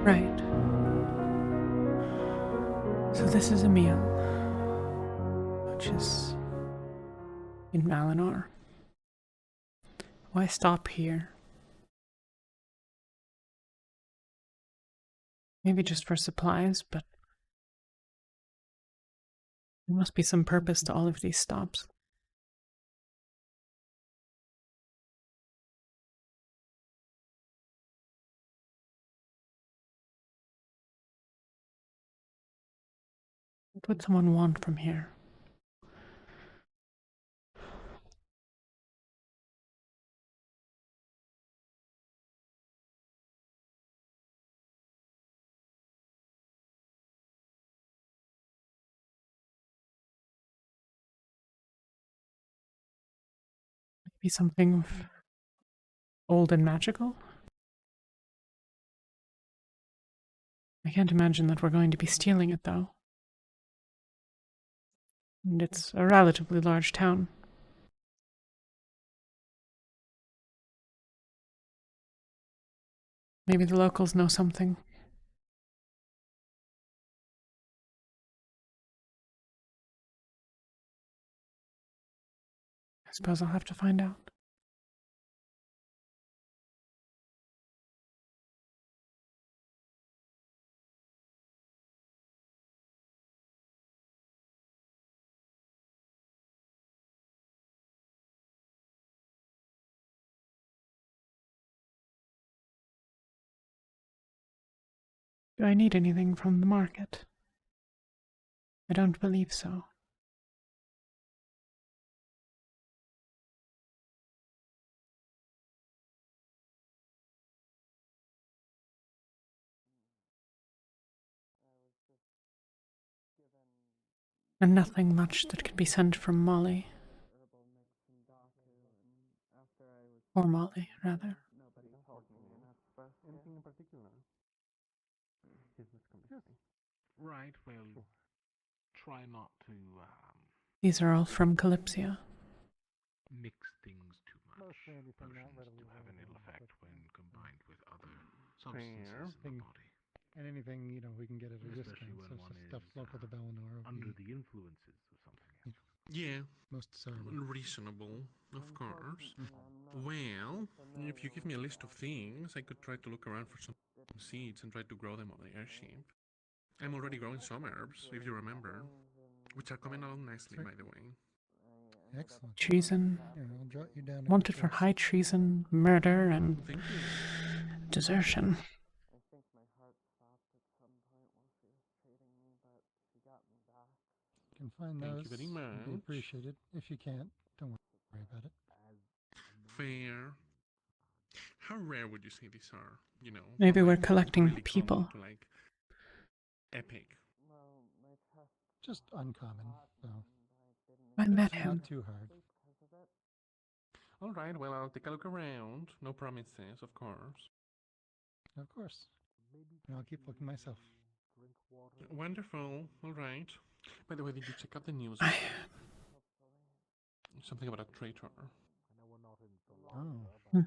Right. So this is Imil, which is in Valinor. Why stop here? Maybe just for supplies, but there must be some purpose to all of these stops. What would someone want from here? Maybe something old and magical? I can't imagine that we're going to be stealing it, though. And it's a relatively large town. Maybe the locals know something. I suppose I'll have to find out. Do I need anything from the market? I don't believe so. And nothing much that could be sent from Molly. Or Molly, rather. Anything in particular? Right, well, try not to These are all from Kalypsia. mix things too much. Potions do have an ill effect when combined with other substances in the body. And anything, we can get at a Especially discount. when So one stuff is local to Valinor under the influences of something. Yeah, most desirable. reasonable, of course. Well, if you give me a list of things, I could try to look around for some seeds and try to grow them on the airship. I'm already growing some herbs, if you remember, which are coming along nicely, by the way. Excellent. Treason. Here, I'll jot you down. Wanted for high treason, murder, and Thank you. desertion. I think my heart stopped at some point while she was trading me, but she got me back. You can find Thank those. you very It'd be much. appreciated. If you can't, don't worry about it. Fair. How rare would you say these are? You know, Maybe from, we're like, collecting really people. common to like epic. Well, my test Just uncommon, so I met not him. too hard. because of it. All right, well, I'll take a look around. No promises, of course. Of course. And I'll keep looking myself. Wonderful. All right. By the way, did you check out the news? I... Something about a traitor. Oh. Hmm.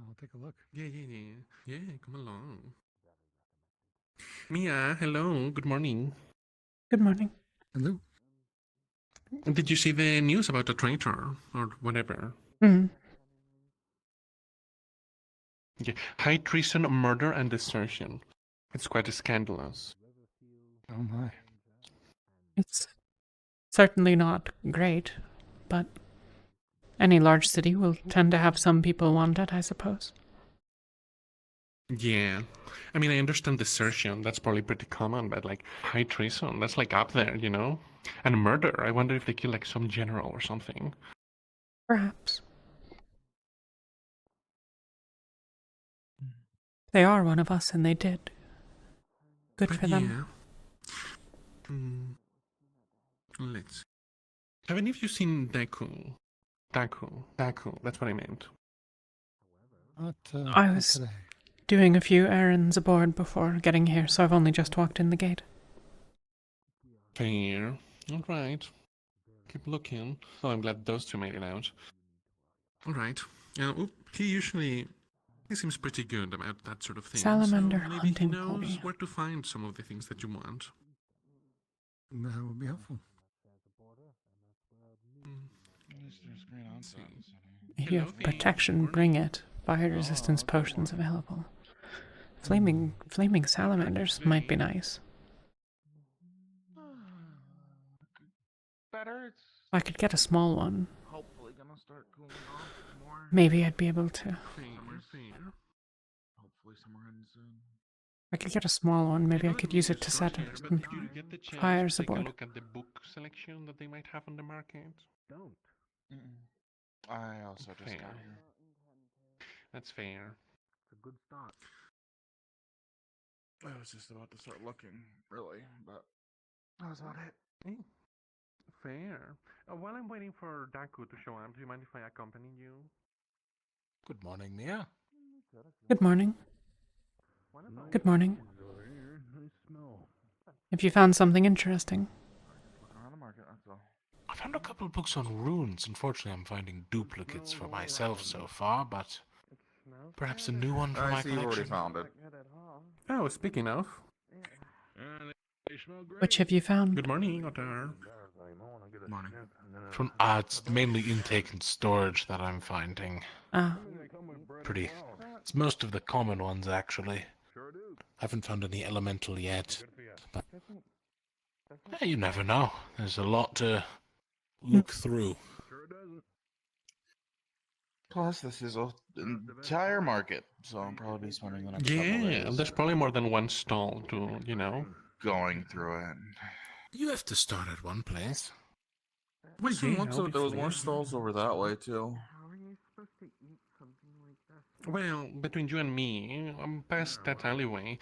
I'll take a look. Yeah. Yeah, come along. Mia, hello. Good morning. Good morning. Hello. Did you see the news about a traitor or whatever? Mm. Yeah. High treason, murder, and desertion. It's quite scandalous. Oh my. It's certainly not great, but any large city will tend to have some people wanted, I suppose. Yeah. I mean, I understand desertion. That's probably pretty common, but like high treason, that's like up there, you know? And murder, I wonder if they kill like some general or something. Perhaps. They are one of us, and they did. Good But for them. yeah. Let's see. Have any of you seen Deku? Daku, that's what I meant. Not, I not was today. doing a few errands aboard before getting here, so I've only just walked in the gate. Fair. All right. Keep looking. Oh, I'm glad those two made it out. All right. He usually He seems pretty good about that sort of thing. Salamander so maybe hunting he knows hobby. where to find some of the things that you want. That would be helpful. There's great outside the city. If you Hello, have Thea. protection, bring it. Fire resistance potions available. Flaming salamanders might be nice. Better. It's I could get a small one. hopefully gonna start cooling off more. Maybe I'd be able to. Fair. Hopefully summer ends soon. I could get a small one. Maybe I know could that use we it to just set started, some but did you get the chance fires to take aboard. a look at the book selection that they might have on the market? Don't. I also just Fair. got here. That's fair. It's a good start. I was just about to start looking, really, but that was about it. Eh, fair. While I'm waiting for Daku to show up, do you mind if I accompany you? Good morning, Mia. Good morning. Good morning. I smell. If you found something interesting. Looking around the market, that's all. I found a couple of books on runes. Unfortunately, I'm finding duplicates for myself so far, but perhaps a new one for my I see you've already collection. found it. Oh, speaking of. They smell great. Which have you found? Good morning, Otar. Morning. It's mainly intake and storage that I'm finding. Ah, Pretty. It's most of the common ones, actually. Haven't found any elemental yet. But you never know. There's a lot to look through. Plus, this is an entire market, so I'll probably be spending the next couple Yeah, days there's probably more than one stall to, going through it. You have to start at one place. Well, yeah, Looks like there was more obviously. stalls over that way too. How are you supposed to eat something like this? Well, between you and me, I'm past that alleyway.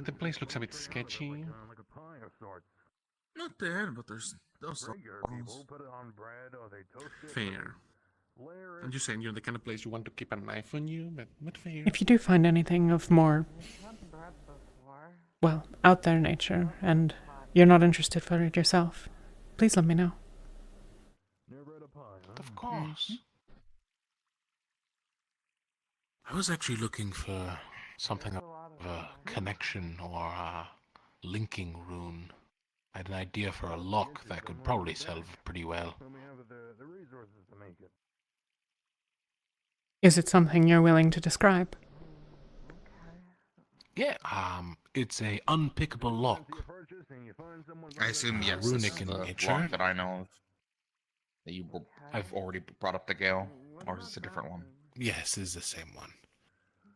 The place looks a bit sketchy. Like a pie of sorts. Not dead, but there's those Regular people put it on bread or they toast it. Fair. Layer it. I'm just saying you're the kind of place you want to keep a knife on you, but fair. if you do find anything of more, I've had bread before. well, out there nature, and you're not interested for it yourself, please let me know. Never had a pie, huh? Of course. I was actually looking for something of a connection or a linking rune. I had an idea for a lock that could probably sell pretty well. When we have the resources to make it. Is it something you're willing to describe? Yeah, it's a unpickable lock. You purchase and you find someone I assume yes, Runic this is in the nature. block that I know of. That I've already brought up the Gale, or is this a different one? Yes, it's the same one.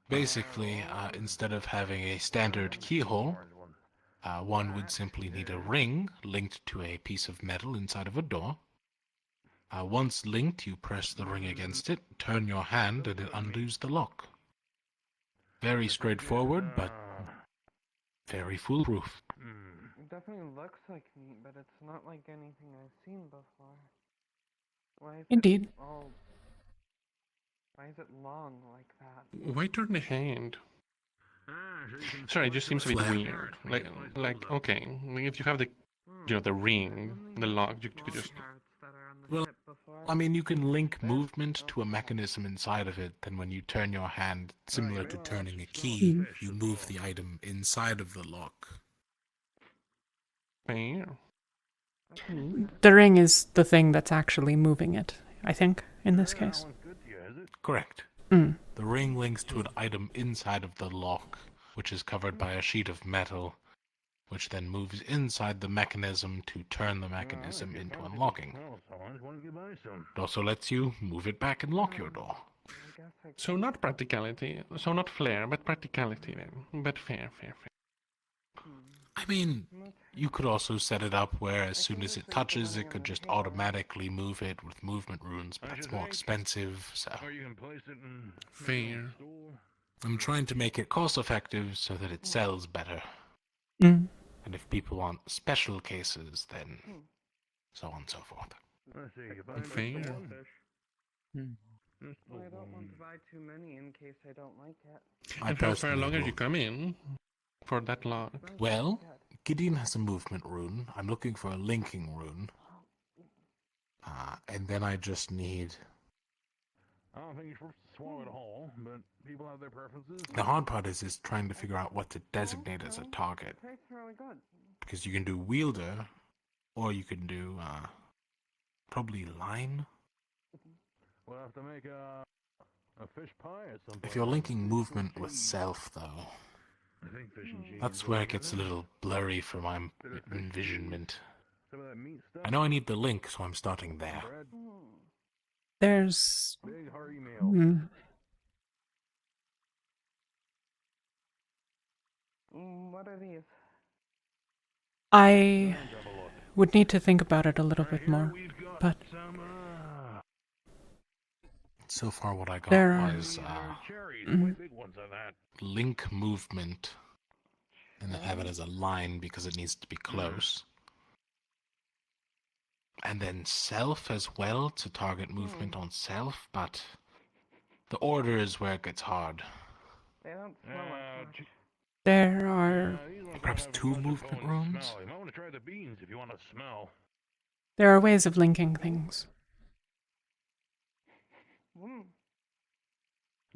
Basically, instead of having a standard keyhole, one would simply need a ring linked to a piece of metal inside of a door. Once linked, you press the ring against it, turn your hand, and it undoes the lock. Very straightforward, but very foolproof. It definitely looks like meat, but it's not like anything I've seen before. Why is Indeed. It all... Why is it long like that? Why turn the hand? Sorry, it just seems a bit weird. Like okay, if you have the, the ring, the lock, you could just. Well, I mean, you can link movement to a mechanism inside of it, then when you turn your hand, similar to turning a key, you move the item inside of the lock. Fair. The ring is the thing that's actually moving it, I think, in this case. Correct. Mm. The ring links to an item inside of the lock, which is covered by a sheet of metal, which then moves inside the mechanism to turn the mechanism into unlocking. It also lets you move it back and lock your door. So not practicality, so not flair, but practicality then. But fair. I mean, you could also set it up where as soon as it touches, it could just automatically move it with movement runes, but that's more expensive, so... Or you can place it in Fair. I'm trying to make it cost-effective so that it sells better. Mm. And if people want special cases, then so on and so forth. Fair. Well, I don't want to buy too many in case I don't like it. I And for as personally long as you will. come in, for that lock. Well, Gideon has a movement rune. I'm looking for a linking rune. And then I just need I don't think you're supposed to swallow it whole, but people have their preferences. The hard part is trying to figure out what to designate as a target. It tastes really good. Because you can do wielder, or you can do, probably line. We'll have to make a fish pie at some point. If you're linking movement with self, though, I think fish and cheese. that's where it gets a little blurry for my envisionment. Some of that meat stuff. I know I need the link, so I'm starting there. Bread, There's. big hearty meal. What are these? I would need to think about it a little bit more, but Some So far, what I got There are- was cherries, Mhm. quite big ones of that. link movement, and then have it as a line because it needs to be close. And then self as well to target movement on self, but the order is where it gets hard. They don't smell like much. there are These ones Perhaps have two electrical movement and rooms? smell. You might want to try the beans if you want to smell. there are ways of linking things,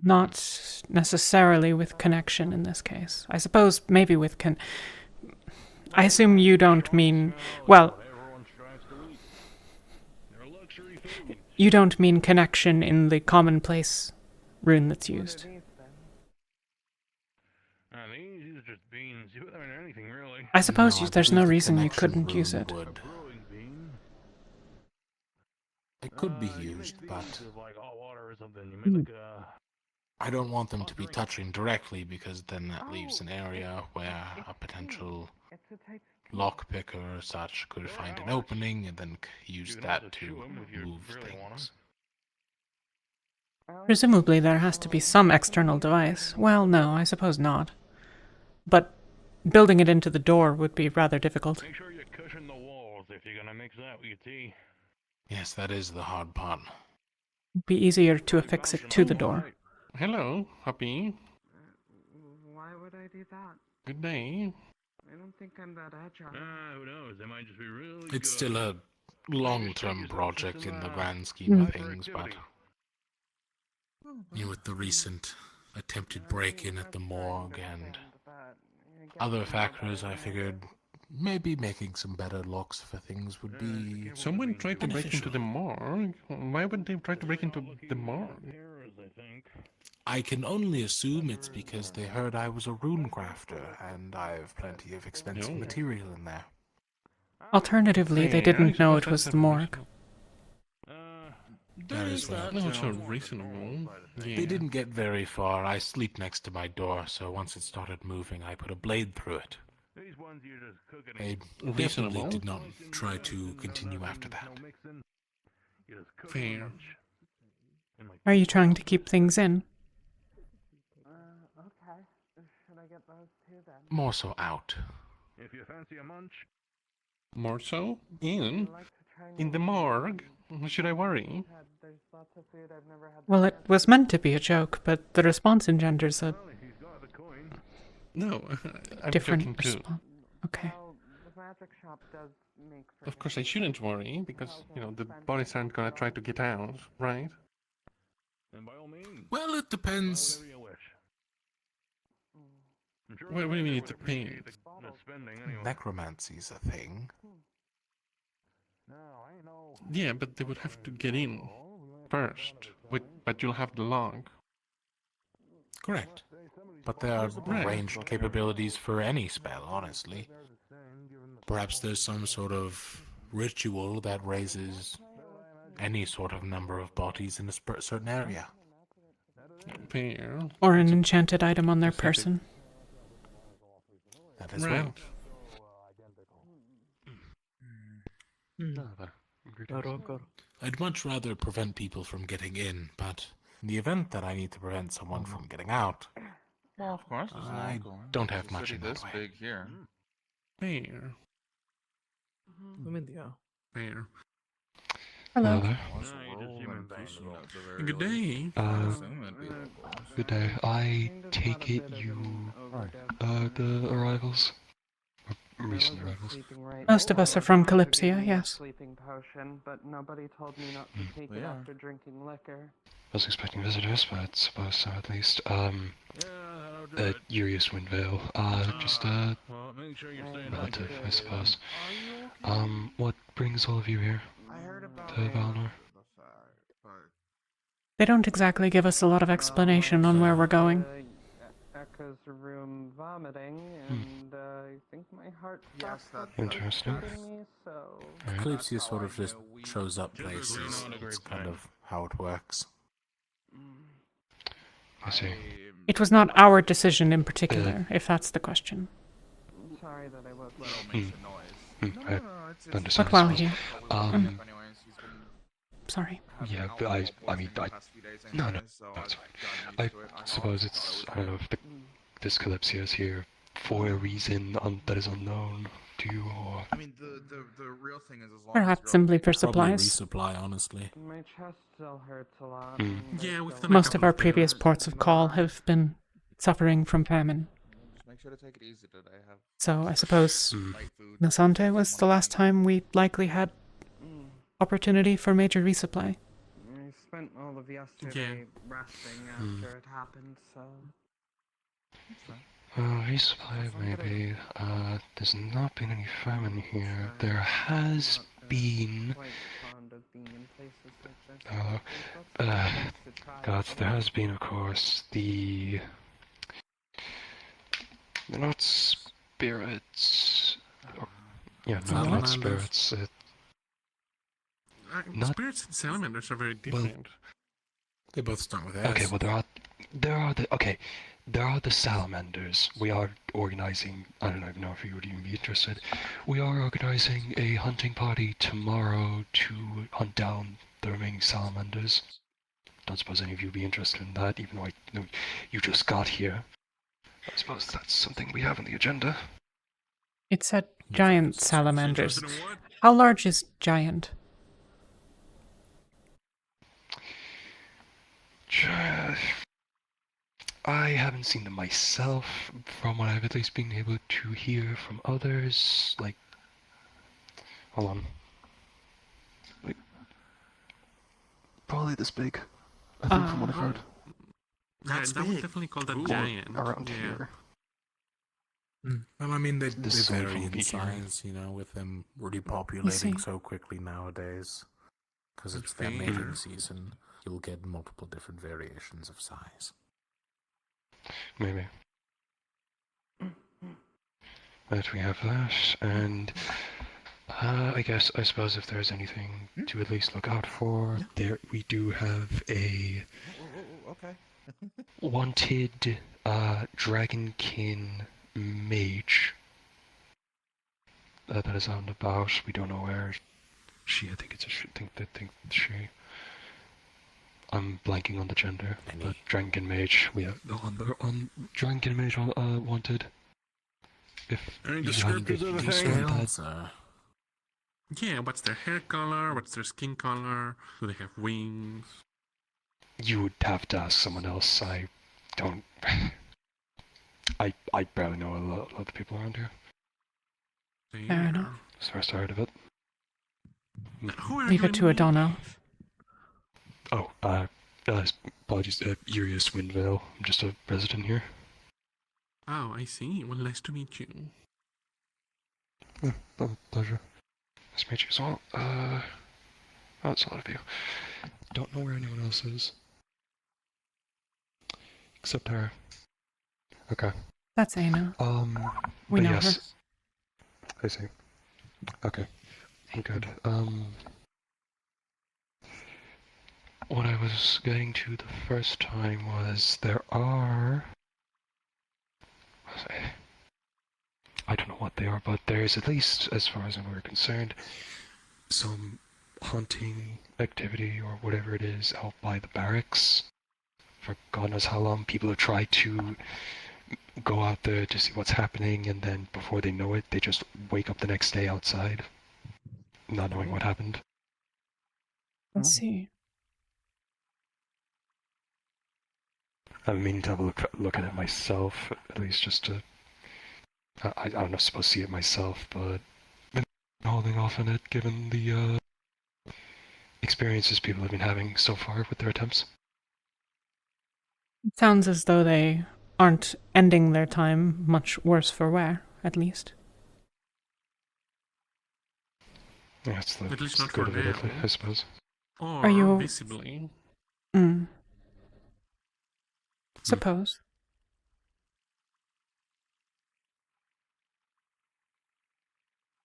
not necessarily with connection in this case. I suppose maybe with I assume you don't mean, well, Everyone strives to eat. They're luxury foods. you don't mean connection in the commonplace rune that's used. What are these then? These are just beans. You put them in anything, really. I suppose No, I there's no believe the reason you connection couldn't use rune it. would. Brewing bean. It could be You make used, these but with, like hot water or something. You make like a. I don't want them to be touching directly because then that leaves an area where a potential It's a type of lockpicker or such could find an opening and then use can also that chew to 'em if you move really want 'em. things. I like Presumably there has to be some external device. Well, no, I suppose not. But building it into the door would be rather difficult. Make sure you cushion the walls if you're gonna mix that with your tea. Yes, that is the hard part. It'd be easier to affix it to the door. Hello, Happy. Why would I do that? Good day. I don't think I'm that agile. Who knows? They might just be really It's good. still a long-term project in the grand scheme of things, but with the recent attempted break-in at the morgue and other factors, I figured maybe making some better locks for things would be... Someone tried to break into beneficial. the morgue. Why would they try to break into the morgue? I can only assume it's because they heard I was a rune crafter, and I have plenty of expensive Oh. material in there. Alternatively, they Hey, I didn't know suppose it was that's the a morgue. That is that. No, it's reasonable. Yeah. They didn't get very far. I sleep next to my door, so once it started moving, I put a blade through it. These ones you're just cooking. They in. definitely Reasonable. did not try to continue after that. No mixing. You just cook Fair. a bunch. And like Are you trying to keep things in? Okay. Should I get those too then? More so out. if you fancy a munch, More so? In? I'd like to try In the new morgue? Should I worry? There's lots of food I've never had. Well, it was meant to be a joke, but the response engenders a well, if he's got the coin. No, I'm different joking too. response. Okay. Well, the magic shop does make for Of course, I shouldn't worry because the bodies aren't gonna try to get out, right? Then by all means. Well, it Buy depends. whatever you wish. I'm sure What do you the mean manager it's would a pain? appreciate the spending anyway. Necromancy's a thing. No, I know. Yeah, but they would have to get in first. But you'll have the log. Correct. But there are Right. ranged capabilities for any spell, honestly. Perhaps there's some sort of ritual that raises any sort of number of bodies in a certain area. Fair. Or an enchanted item on their person. That as Right. well. I'd much rather prevent people from getting in, but in the event that I need to prevent someone from getting out, Well, of course. there's I no going. don't It's have a much city in that this way. big here. Fair. Fair. Hello. there. Once No, the you just roll human and bang. pushing up the very Good least. day. I assume it'd be close. Good day. I take it you the arrivals recent I was arrivals. sleeping right Most of us are before from the doctor Kalypsia, gave me a yes. sleeping potion, but nobody told me not to take it after drinking liquor. I was expecting visitors, but I suppose so at least. Yeah, that'll do it. Urius Windvale. Just Well, make sure you're I staying relative, understood. I suppose. Are you okay? What brings all of you here? I heard about To Valnor? the fact, but They don't exactly give us a lot of explanation on where we're going. Echo's room vomiting, Hmm. and I think my heart yes, stopped that's Interesting. beating me, so... Alright. Kalypsia That's sort how of I just knew we- shows up Typically places. not a It's great kind sign. of how it works. I see. It was not our decision in particular, if that's the question. Sorry that I woke Little up. makes a noise. Hmm, No, I no, no, it's understand, But while I suppose. here, anyways, he's been sorry. having Yeah, alcohol but I poisoning mean, the I... past few days No, anyways, no, so that's I've fine. gotten I used to it. suppose thought it's... it I don't know if Mm. this Kalypsia is here for a reason that is unknown to you, or... I mean, the real thing is as long Perhaps as you're simply okay. for Probably supplies. resupply, honestly. My chest still hurts a lot. Mm. and I Yeah, we've still done a Most couple of our of previous things. ports of call have been suffering from famine. Just make sure to take it easy today. Have So I suppose Hmm. light food. Nasante was the last time we likely had Mm. opportunity for major resupply. I spent all of yesterday resting after it happened, so... Resupply, maybe. There's not been any famine here. There has been... Quite fond of being in places like this. Uh, There's lots of uh, things to try, gods, but there has been, of course, the... They're not spirits. Or, yeah, no, not Salamanders? spirits. Not- Spirits and salamanders are very different. They both start with S. Okay, well, there are the salamanders. We are organizing, I don't even know if you would even be interested. We are organizing a hunting party tomorrow to hunt down the remaining salamanders. Don't suppose any of you would be interested in that, even though I know you just got here. I suppose that's something we have on the agenda. It said giant salamanders. Interested in what? How large is giant? I haven't seen them myself, from what I've at least been able to hear from others. Like, hold on. Like, probably this big. I think from what I've heard. That would definitely call that Or giant. around yeah. here. Well, I mean, they This is only vary from in me hearing. size, you know, with them repopulating see. so quickly nowadays. Because it's That's their fair. mating season, you'll get multiple different variations of size. Maybe. But we have that, and I suppose if there's anything to at least look out for, there we do have a Okay. wanted dragonkin mage that is out and about. We don't know where she. I think it's a she. Think she. I'm blanking on the gender, but dragonkin mage. We have on dragonkin mage wanted. If Any you haven't descriptors of the discovered thing? that, So, Yeah, what's their hair color? What's their skin color? Do they have wings? you would have to ask someone else. I don't. I barely know a lot of the people around here. Fair enough. As far as I heard of it. Now, who are Leave you it to a and Dawn Elf. Oh, apologies, Urius Windvale. I'm just a resident here. Oh, I see. Well, nice to meet you. Pleasure. Nice to meet you as well. Oh, it's a lot of you. Don't know where anyone else is. Except her. Okay. That's Aina. We but know yes. I see. Okay. Good. What I was getting to the first time was there are... I don't know what they are, but there's at least, as far as we're concerned, some hunting activity or whatever it is out by the barracks. For God knows how long, people have tried to go out there to see what's happening, and then before they know it, they just wake up the next day outside, not knowing what happened. Let's see. I've been meaning to have a look at it myself, at least just to I don't know, supposed to see it myself, but been holding off on it given the experiences people have been having so far with their attempts. It sounds as though they aren't ending their time much worse for wear, at least. Yeah, it's the, At least it's not the good for of it, now. I suppose. Or Are you- visibly. Suppose.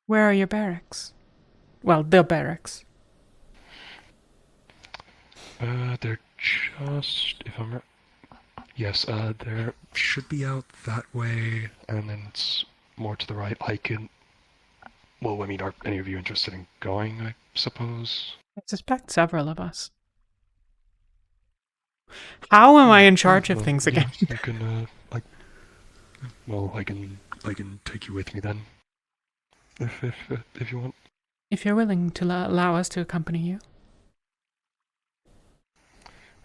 Where are your barracks? Well, the barracks. They're just, if I'm right. Yes, there should be out that way, and then it's more to the right. I can. Well, I mean, are any of you interested in going, I suppose? I suspect several of us. How am I in charge of Well, things yeah, again? I can, I can take you with me then. If you want. If you're willing to allow us to accompany you.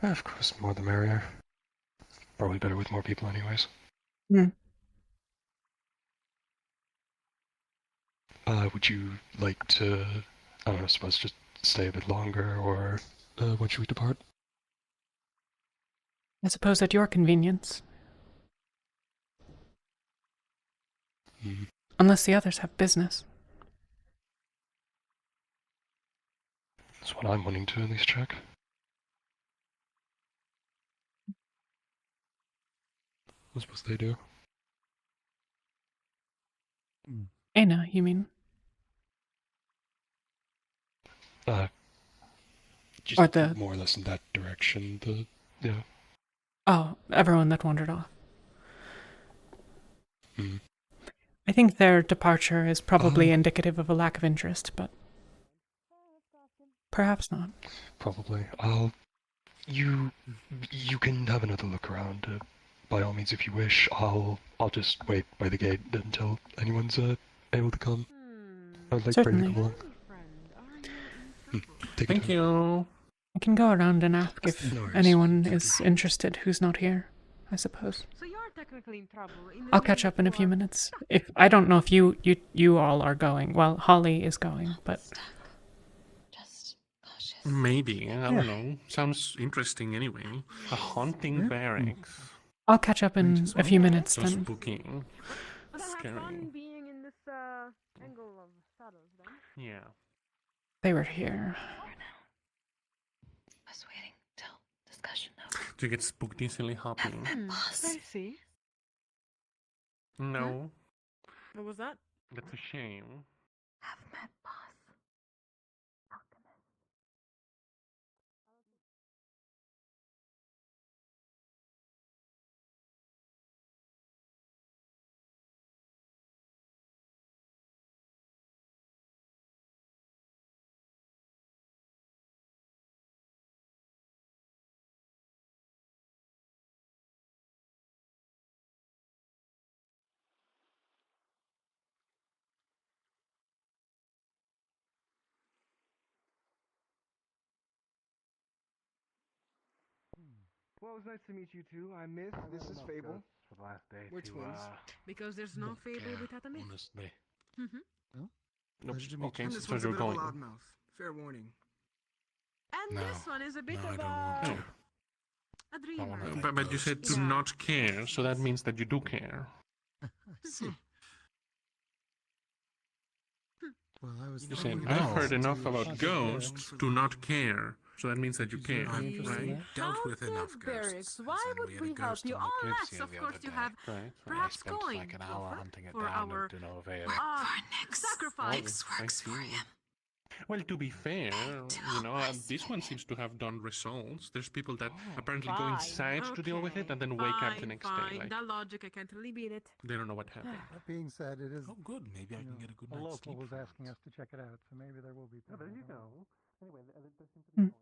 Of course, more the merrier. Probably better with more people anyways. Would you like to, I don't know, suppose just stay a bit longer, or when should we depart? I suppose at your convenience. Unless the others have business. That's what I'm wanting to at least check. I suppose they do. Aina, you mean? Just Or the- more or less in that direction. Yeah. Oh, everyone that wandered off. Hmm. I think their departure is probably indicative of a lack of interest, but perhaps not. Probably. You can have another look around. By all means, if you wish. I'll just wait by the gate until anyone's able to come. I'd like Brady to Certainly. come along. Take your Thank time. you. I can go around and ask if No worries. anyone is interested who's not here, I suppose. So you're technically in trouble. I'll catch up in a few minutes. If I don't know if you all are going. Well, Holly is going, but Just cautious. Maybe, I don't know. Sounds interesting anyway. A haunting barracks. I'll catch up in a few minutes So then. spooky. But I have Scary. fun being in this angle of shadows then. Yeah. They were here. I was waiting till discussion over. Do you get spooked easily hopping? Boss. I see. No. What was that? That's a shame. Have met boss. Well, it was nice to meet you too. I'm Myth. This is Fable. For the last day We're to, twins. Because there's no fable Yeah, without a myth. honestly. Nope. Pleasure to meet Okay, you. And this so one's a you're bit of a going. loudmouth. Fair warning. And No. this one is a bit No, I of don't want to. a dreamer. wanna But you said to Yeah. not care, so that means that you do care. I see. Well, I was You thinking said, I've No. heard enough to about contact there. ghosts to not care. So that means that you care, I'm interested in right? that. Dealt with How enough good ghosts. barracks. As Why in, would we had we a help ghost you? on Oh, Kalypsia yes, the of other course you day. have. Right. Perhaps I spent going like an hour over hunting it for down our and to no avail. sacrifice. I see. Well, to be fair, you know, this one seems to have done results. There's people that apparently go inside to deal with it and then wake up the next day. Like, That logic, I can't really beat it. they don't know what happened. That being said, it is. Oh, good. Maybe I you can know, get a good a night's local sleep was for asking once. us to check it out, so maybe there will be. Oh, there people, you I don't know. go. Anyway, there seems to be Hmm. going.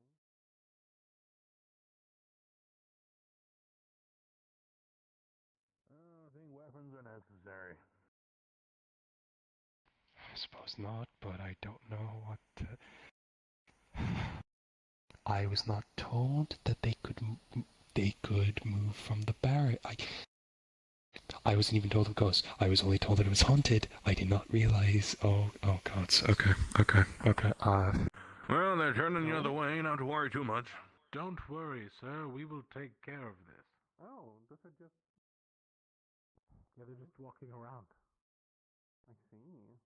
I think weapons are necessary. I suppose not, but I don't know what to... I was not told that they could move from the barrack. I wasn't even told of ghosts. I was only told that it was haunted. I did not realize. Oh gods. Okay. Well, they're turning the other way, not to worry too much. Don't worry, sir. We will take care of this. Oh, those are just... Yeah, they're just walking around. I see.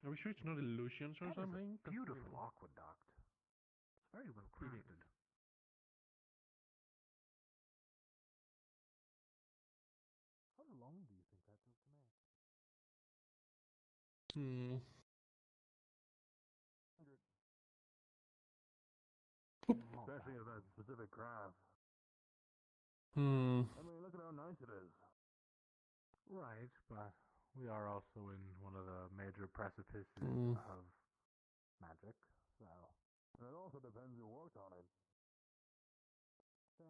Are we sure it's not illusions or That is something? a beautiful aqueduct. It's very well created. How long do you think that took to make? Especially of that specific craft. I mean, look at how nice it is. Right, but we are also in one of the major precipices of magic, so... And it also depends who worked on it. So...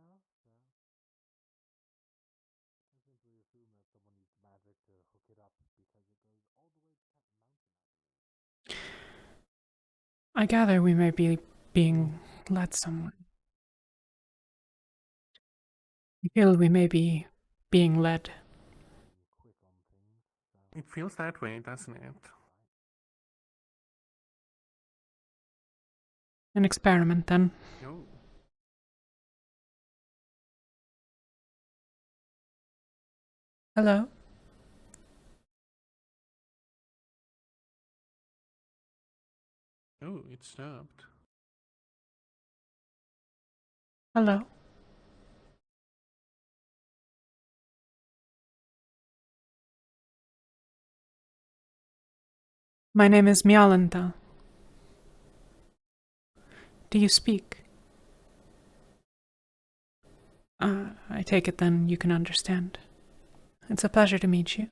I simply assume that someone used magic to hook it up because it goes all the way to that mountain. I gather we may be being led somewhere. I feel we may be being led. Quick on things, so... It feels that way, doesn't it? An experiment, then. No. Hello? Oh, it stopped. Hello? My name is Myalinthel. Do you speak? I take it then you can understand. It's a pleasure to meet you.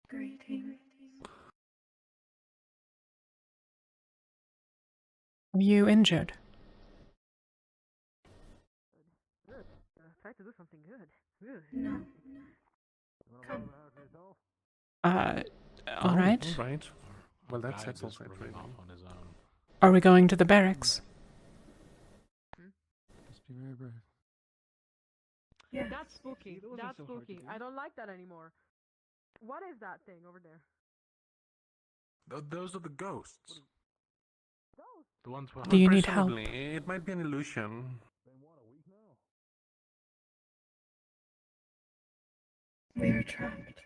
Greetings. Are you injured? Good. Try to do something good. Good. No. Come. All right. All right. Well, that Guy settles just it, running really. off on his own. Are we going to the barracks? Just be very brave. Yeah. That's spooky. That's spooky. I don't like that anymore. What is that thing over there? Those are the ghosts. Ghosts? The ones we're Do you need Presumably, help? it might be an illusion. We were trapped.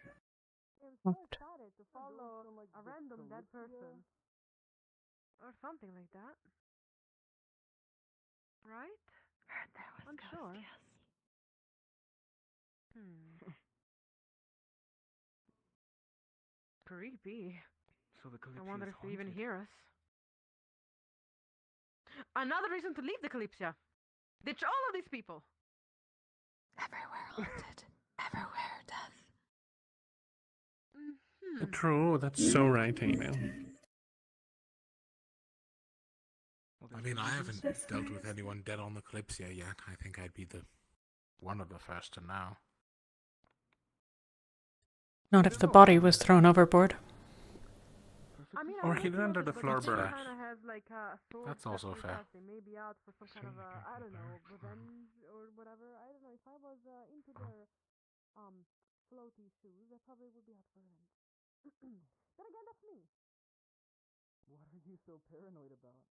I'm so excited to follow a random dead person. Or something like that. Right? Heard there was I'm ghost, sure. yes. Creepy. So the I Kalypsia wonder is if they even haunted. hear us. Another reason to leave the Kalypsia. Ditch all of these people. Everywhere haunted. Everywhere death. True, that's so right, Aiden. I mean, I haven't dealt with anyone dead on the Kalypsia yet. I think I'd be one of the first to know. Not if the body was thrown overboard. I mean, Or I hidden under the floorboards. kind of has like a source. That's also that fair. They may be out for some kind of I don't know, revenge or whatever. I don't know. If I was into their floaty shoes, I probably would be out for revenge. Then again, that's me. What are you so paranoid about?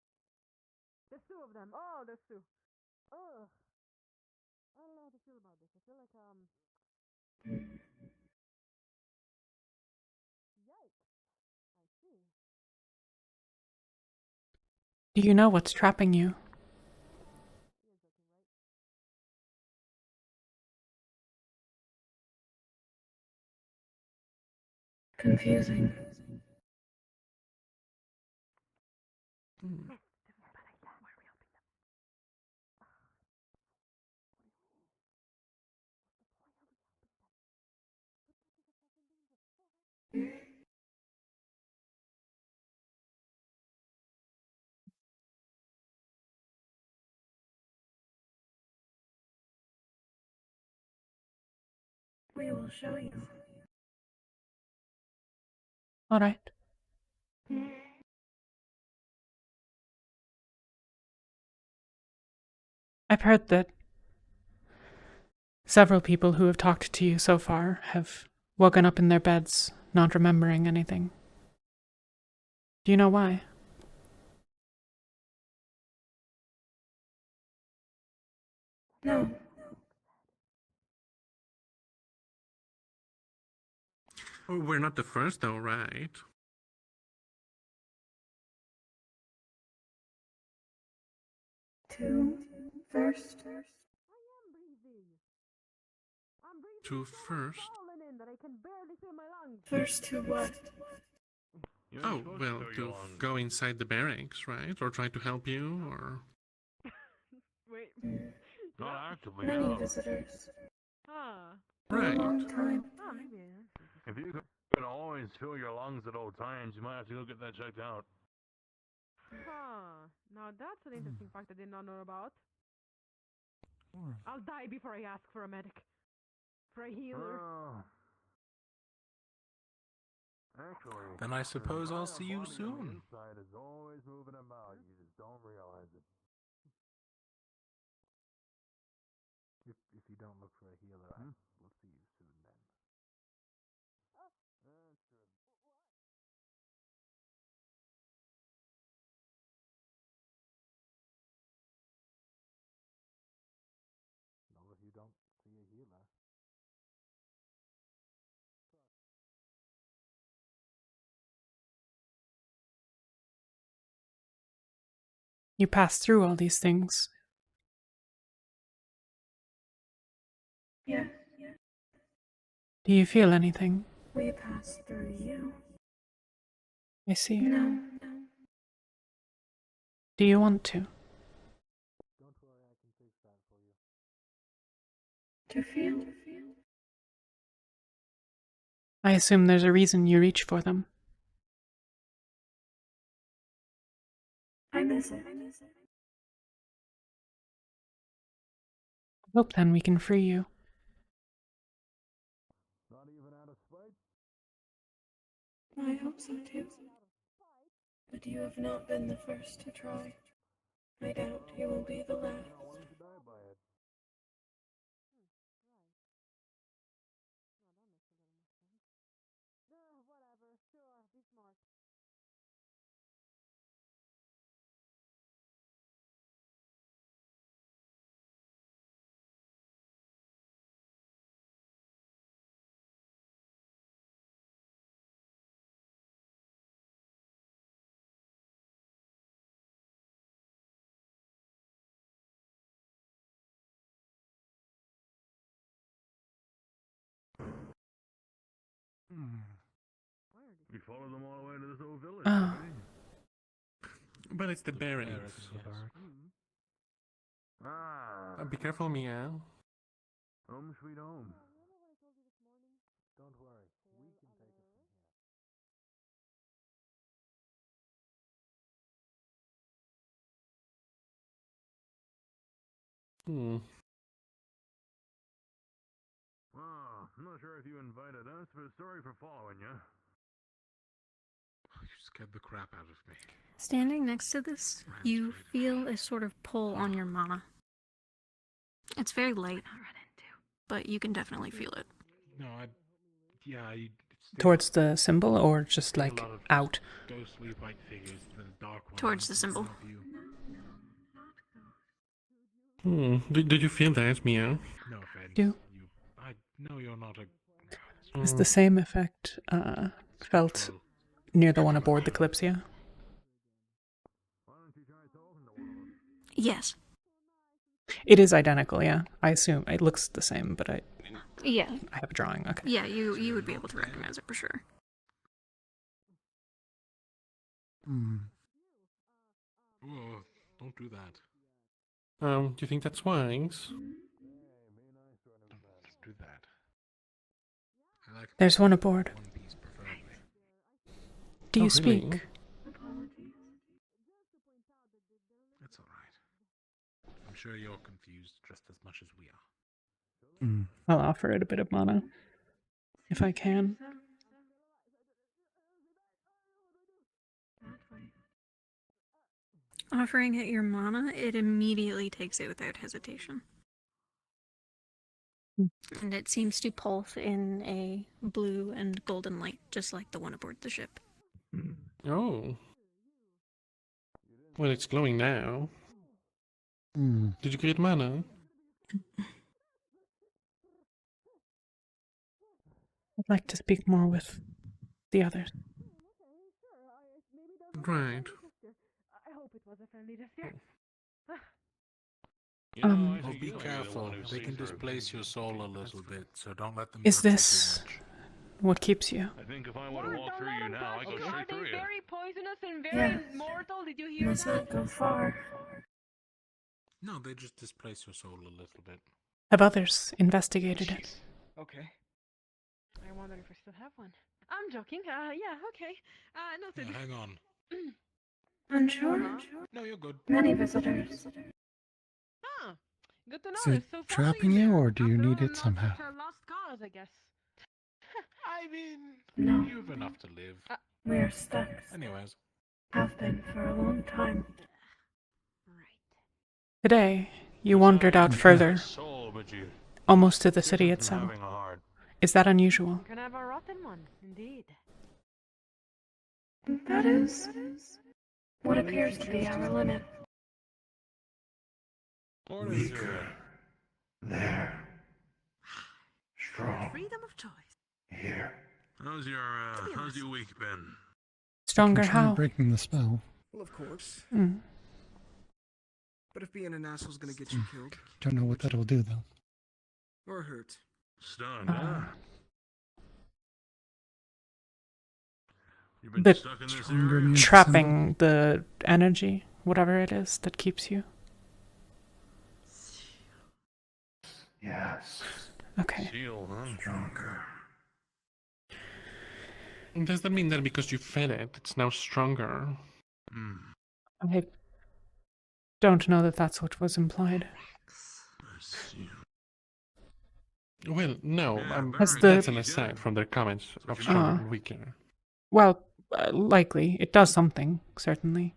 There's two of them. Oh, there's two. Ugh. I don't know how to feel about this. I feel like Yikes. I see. Do you know what's trapping you? You're joking, right? Confusing. We will show you. All right. I've heard that several people who have talked to you so far have woken up in their beds, not remembering anything. Do you know why? No. Oh, we're not the first, though, right? Two first. To first. First to what? Oh, well, to go inside the barracks, right? Or try to help you, or... Wait. Not actively, Many no. visitors. Huh. For a Right. long time. Oh, maybe I am. If you can always fill your lungs at all times, you might have to go get that checked out. Huh. Now that's an interesting fact I did not know about. I'll die before I ask for a medic. For a healer. Actually, Then I suppose I'll see you body on the soon. inside is always moving about. You just don't realize it. If you don't look for a healer, we'll see you soon then. No, if you don't see a healer. You passed through all these things. Yes. Do you feel anything? We passed through you. I see. No. Do you want to? Don't worry, I can fix that for you. To feel. I assume there's a reason you reach for them. I miss it. I hope then we can free you. Not even out of spite? I hope so too. But you have not been the first to try. I doubt you will be the last. Why don't you die by it? Whatever. Sure. Be smart. You followed them all the way to this old village, Oh. eh? But it's the barracks. Ah, Be careful, Meow. home sweet home. Don't worry, we can take it from here. I'm not sure if you invited us, but sorry for following you. You scared the crap out of me. Standing next to this, you feel a sort of pull on your mana. It's very light, but you can definitely feel it. No, it's Towards the symbol or just like a lot of out? ghostly white figures, the dark ones. Towards the symbol. Did you feel that, Meow? No offense. Do. I know you're not a. Is the same effect felt near the one aboard the Kalypsia? Yes. It is identical, yeah. I assume it looks the same, but I have a drawing. Okay. Yeah, you would be able to recognize it for sure. Whoa, don't do that. Do you think that's wise? Don't do that. I like There's one aboard. one piece preferably. Do you Oh, really? speak? It's alright. I'm sure you're confused just as much as we are. I'll offer it a bit of mana. If I can. offering it your mana, it immediately takes it without hesitation. And it seems to pulse in a blue and golden light, just like the one aboard the ship. Oh. Well, it's glowing now. Did you create mana? I'd like to speak more with the others. Right. I hope it was a friendly gesture. Oh, be careful. They can displace your soul a little bit, so don't let them Is touch you this too much. what keeps you? I think if I want to walk through you now, I go Are straight they through you. very poisonous and very Yes. mortal? Did you hear Must that? not go far. No, they just displace your soul a little bit. Have others investigated it? Okay. I wonder if I still have one. I'm joking. Yeah, okay. Noted. Yeah, hang on. Unsure? No, you're good. Many visitors. Huh. Good to know. Is There's it still something trapping in you, there. or do you After need all, it I'm somehow? not such a lost cause, I guess. I mean, No. you have enough to live. We are stuck. Anyways. Have been for a long time. Today, you wandered out further, Soul, but you almost to the city different from itself. having a heart. Is that unusual? You can have a rotten one, indeed. That is what appears to be our limit. Weaker. There. Strong. Freedom of choice. Here. How's your week been? Stronger Can try how? breaking the spell. Well, of course. Mm. But if being an asshole's gonna get you killed, Don't know what that'll do though. or hurt. Stunned, huh? You've been The stuck in this Stronger area? immune trapping the energy, whatever it is that keeps you. Yes. Okay. Seal, huh? Stronger. Does that mean that because you fed it, it's now stronger? Hmm. I don't know that that's what was implied. I see. Well, no, Yeah, Has that's the- an aside from their comments of Ah. stronger and weaker. Well, likely. It does something, certainly.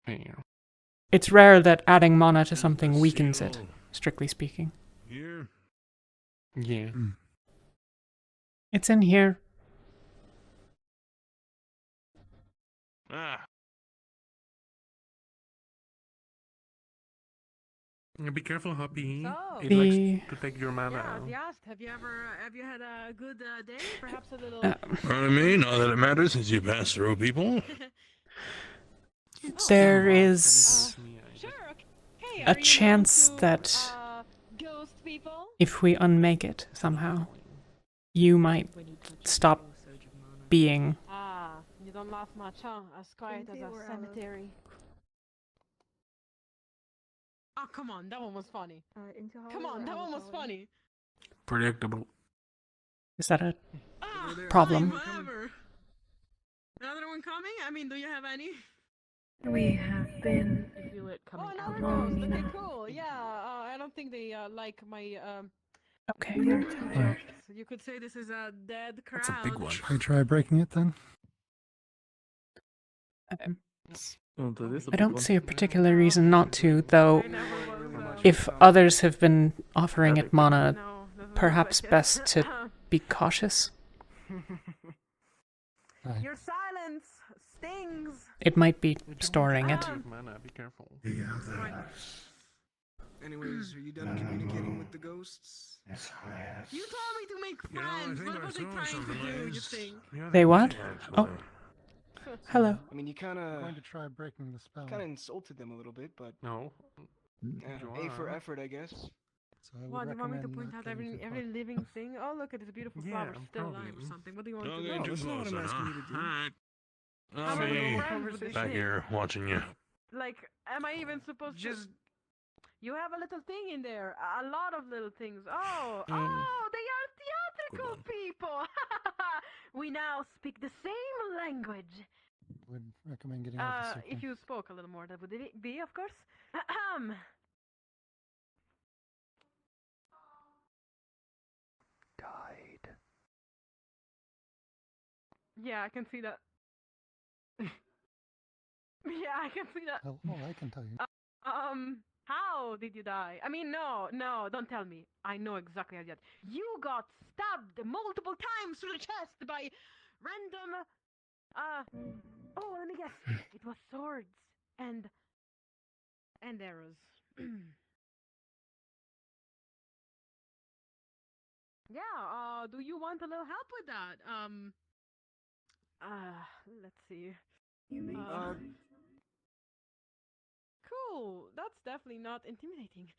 Fair. It's rare that adding mana to something weakens it, Seal strictly speaking. Here. Yeah. It's in here. Ah. Be careful, Hoppy. So- It The- likes to take your Yeah, mana. as you asked, have you had a good day? Perhaps a little. Pardon me, not that it matters since you pass through people. There is Sure. Okay. a chance that ghost people. if we unmake it somehow, you might stop being. You don't laugh much, huh? As quiet as a cemetery. Oh, come on, that one was funny. Come on, that one was funny. Predictable. Is that a Ah, problem? fine, whatever. Another one coming? I mean, do you have any? We have been Feel it coming out. out. Long Okay, enough. cool. Yeah, I don't think they like my Okay. We are tired. So you could say this is a dead crowd. That's a big one. Should I try breaking it then? I don't see a particular reason not to, though. If others have been offering it mana, perhaps best to be cautious. Your silence stings. It might be storing it. Mana, be careful. Anyways, are you done communicating with the ghosts? Yes, yes. You told me to make You know, I friends. think What I was I saw trying to something do, like you this. think? Yeah, They what? actually. Oh. Hello. I mean, you I'm going kind to try breaking the spell. of insulted them a little bit, but No. A for effort, I guess. So I would What, do you want me to recommend point not out getting every too every far. living thing? Oh, look at this beautiful Yeah, flower still alive or probably. something. What do you want me Don't to get do? too that's not what close, I'm then, asking huh? you to do. Alright. How I'll many be friends with this back thing? here watching you. Like, am I even supposed Just to? You have a little thing in there. A lot of little things. Oh, Um, oh, they are theatrical one. people. We now speak the same language. Would recommend getting off the If you spoke a little more, that would be, of course. Died. Yeah, I can see that. Yeah, I can see that. Oh, I can tell you. How did you die? I mean, no, don't tell me. I know exactly how you died. You got stabbed multiple times through the chest by random, oh, let me guess. It was swords and arrows. Yeah, do you want a little help with that? Let's see. You may Cool. That's definitely not intimidating.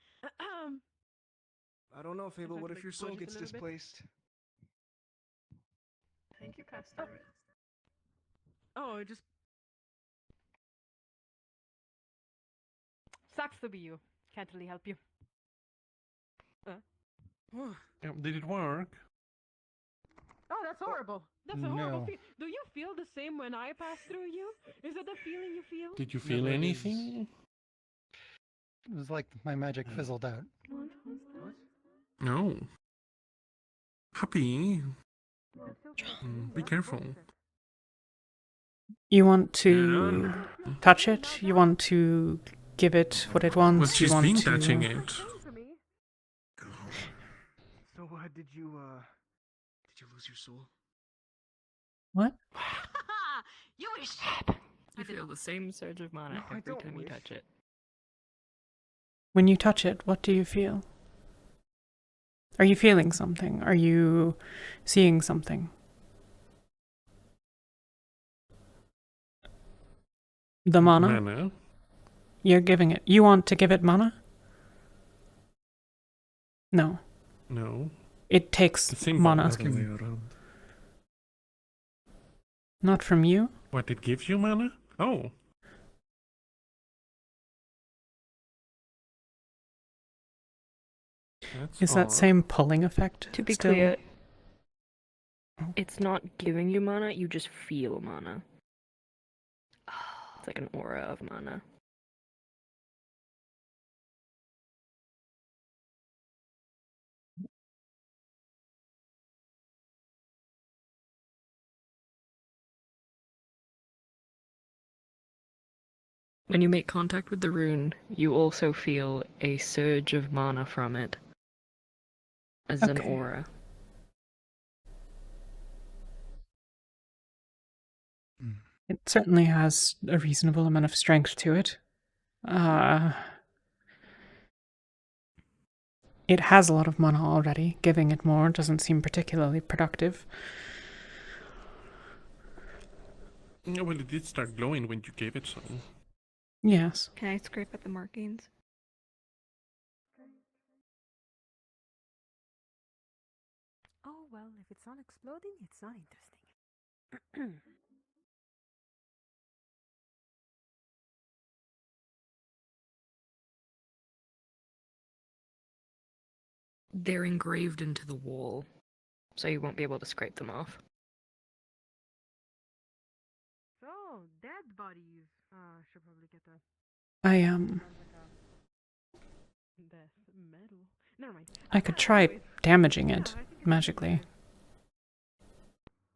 I don't know, Fable. What if your soul gets displaced? I think you passed through it. Oh, it just sucks to be you. Can't really help you. Did it work? Oh, that's horrible. That's a horrible feeling. Do you feel the same when I pass through you? Is that the feeling you feel? Did you feel anything? It was like my magic fizzled out. No. Happy. Be careful. You want to touch it? You want to give it what it wants? Well, she's you want been to... touching it. So, did you lose your soul? What? You wish. You feel the same surge of mana every time you touch it. When you touch it, what do you feel? Are you feeling something? Are you seeing something? The mana? Mana? You're giving it. You want to give it mana? No. No. It takes mana. Not from you? What, it gives you mana? Oh. That's Is that odd. same pulling effect? To be still? clear, it's not giving you mana, you just feel mana. It's like an aura of mana. When you make contact with the rune, you also feel a surge of mana from it. As an aura. It certainly has a reasonable amount of strength to it. It has a lot of mana already. Giving it more doesn't seem particularly productive. Yeah, well, it did start glowing when you gave it some. Yes. Can I scrape at the markings? Oh, well, if it's not exploding, it's not interesting. They're engraved into the wall, so you won't be able to scrape them off. So, dead bodies. Should probably get that. Death metal. Never mind. I could try damaging it magically.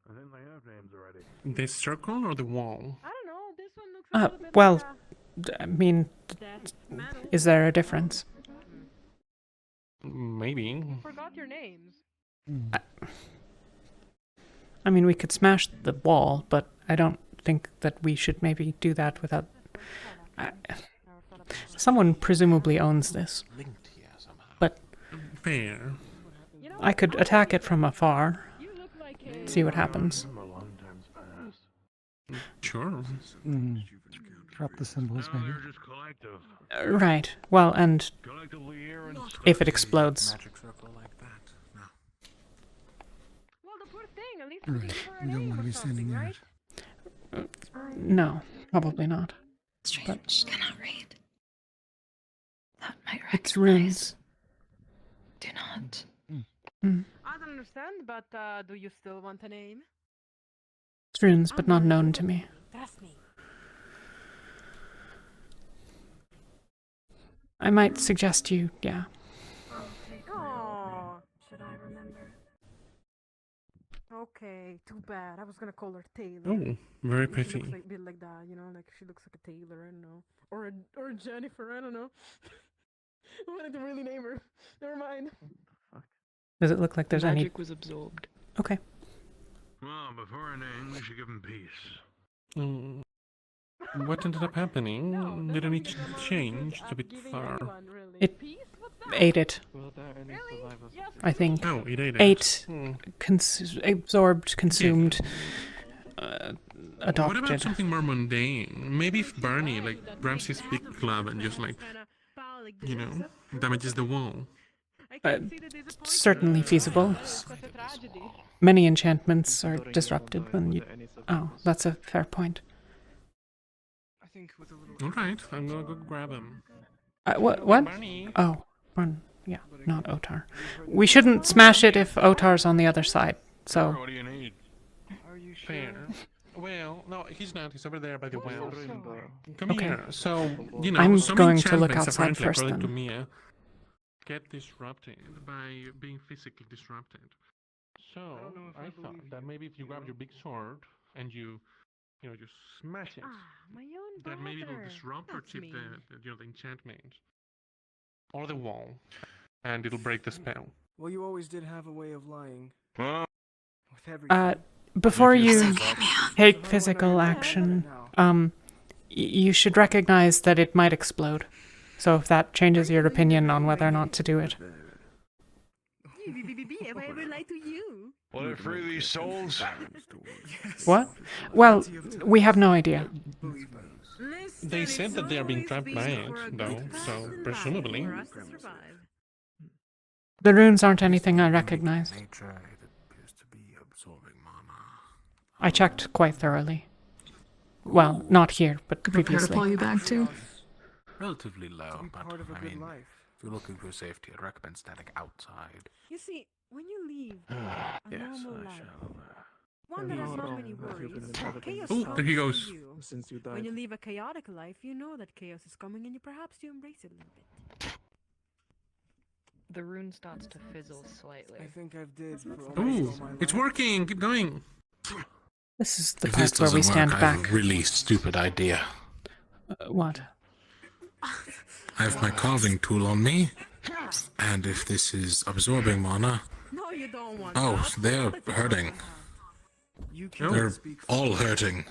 I think they have names already. The circle or the wall? I don't know. This one looks a little bit Well, like I mean, death metal. is there a difference? Maybe. You forgot your names. I mean, we could smash the wall, but I don't think that we should maybe do that without... someone presumably owns this. But Fair. I could attack it from afar, see what happens. Sure. Drop the symbols, maybe. Right. Well, and if it explodes... Magic circle like that. No. Well, the poor thing. At least Right. You don't want to be standing near it. No, probably not. Strange. Cannot read. That might It's runes. Do not. I don't understand, but do you still want a name? It's runes, but not known to me. Trust me. I might suggest you, yeah. Oh. Should I remember? Okay, too bad. I was gonna call her Taylor. Oh, very She pretty. looks like a bit like that, you know, like she looks like a Taylor. I don't know, or a Jennifer. I don't know. I wanted to really name her. Never mind. Does it look like there's any? Magic was absorbed. Okay. Well, before a name, we should give him peace. Mm. What ended up happening? Did any change a bit far? It ate it. I think. Oh, it ate it. Ate, Hmm. absorbed, consumed, adopted. What about something more mundane? Maybe if Barney grabs his big club and just damages the wall. Certainly feasible. Many enchantments are disrupted when you. Oh, that's a fair point. All right, I'm gonna go grab him. What? Barney. Oh, one. Yeah, not Otar. We shouldn't smash it if Otar's on the other side. So. What do you need? Fair. Well, no, he's not. He's over there by the well. Come Okay. here. So, I'm some going to look enchantments, outside apparently, first according to then. Mia, get disrupted by being physically disrupted. So, I thought that maybe if you grab your big sword and you just smash it, My own that maybe it'll brother. disrupt or That's chip mean. the enchantment. Or the wall. And it'll break the spell. Well, you always did have a way of lying. Well, With everything. Before you take physical action, you should recognize that it might explode. So if that changes your opinion on whether or not to do it. Have I ever lied to you? will it free these souls? What? Well, we have no idea. They said that they are being trapped by it, though, so presumably. The runes aren't anything I recognize. Nature, it appears to be absorbing mana. I checked quite thoroughly. Well, not here, but Prepare to previously. pull you back too. Relatively low, but part of a I good mean, life. if you're looking for safety, I'd recommend standing outside. You see, when you leave a Yes, normal I life, shall. one that has not many worries, chaos Oh, comes there he to goes. you. Since you When died. you live a chaotic life, you know that chaos is coming and you perhaps you embrace it a little bit. The rune starts to fizzle slightly. I think I've did for almost Ooh, all my it's life. working! Keep going! This is the If this part where doesn't we stand work, I have back. a really stupid idea. What? I have my carving tool on me, and if this is absorbing mana, No, you don't want oh, that. they're hurting. You No. They're speak for all hurting.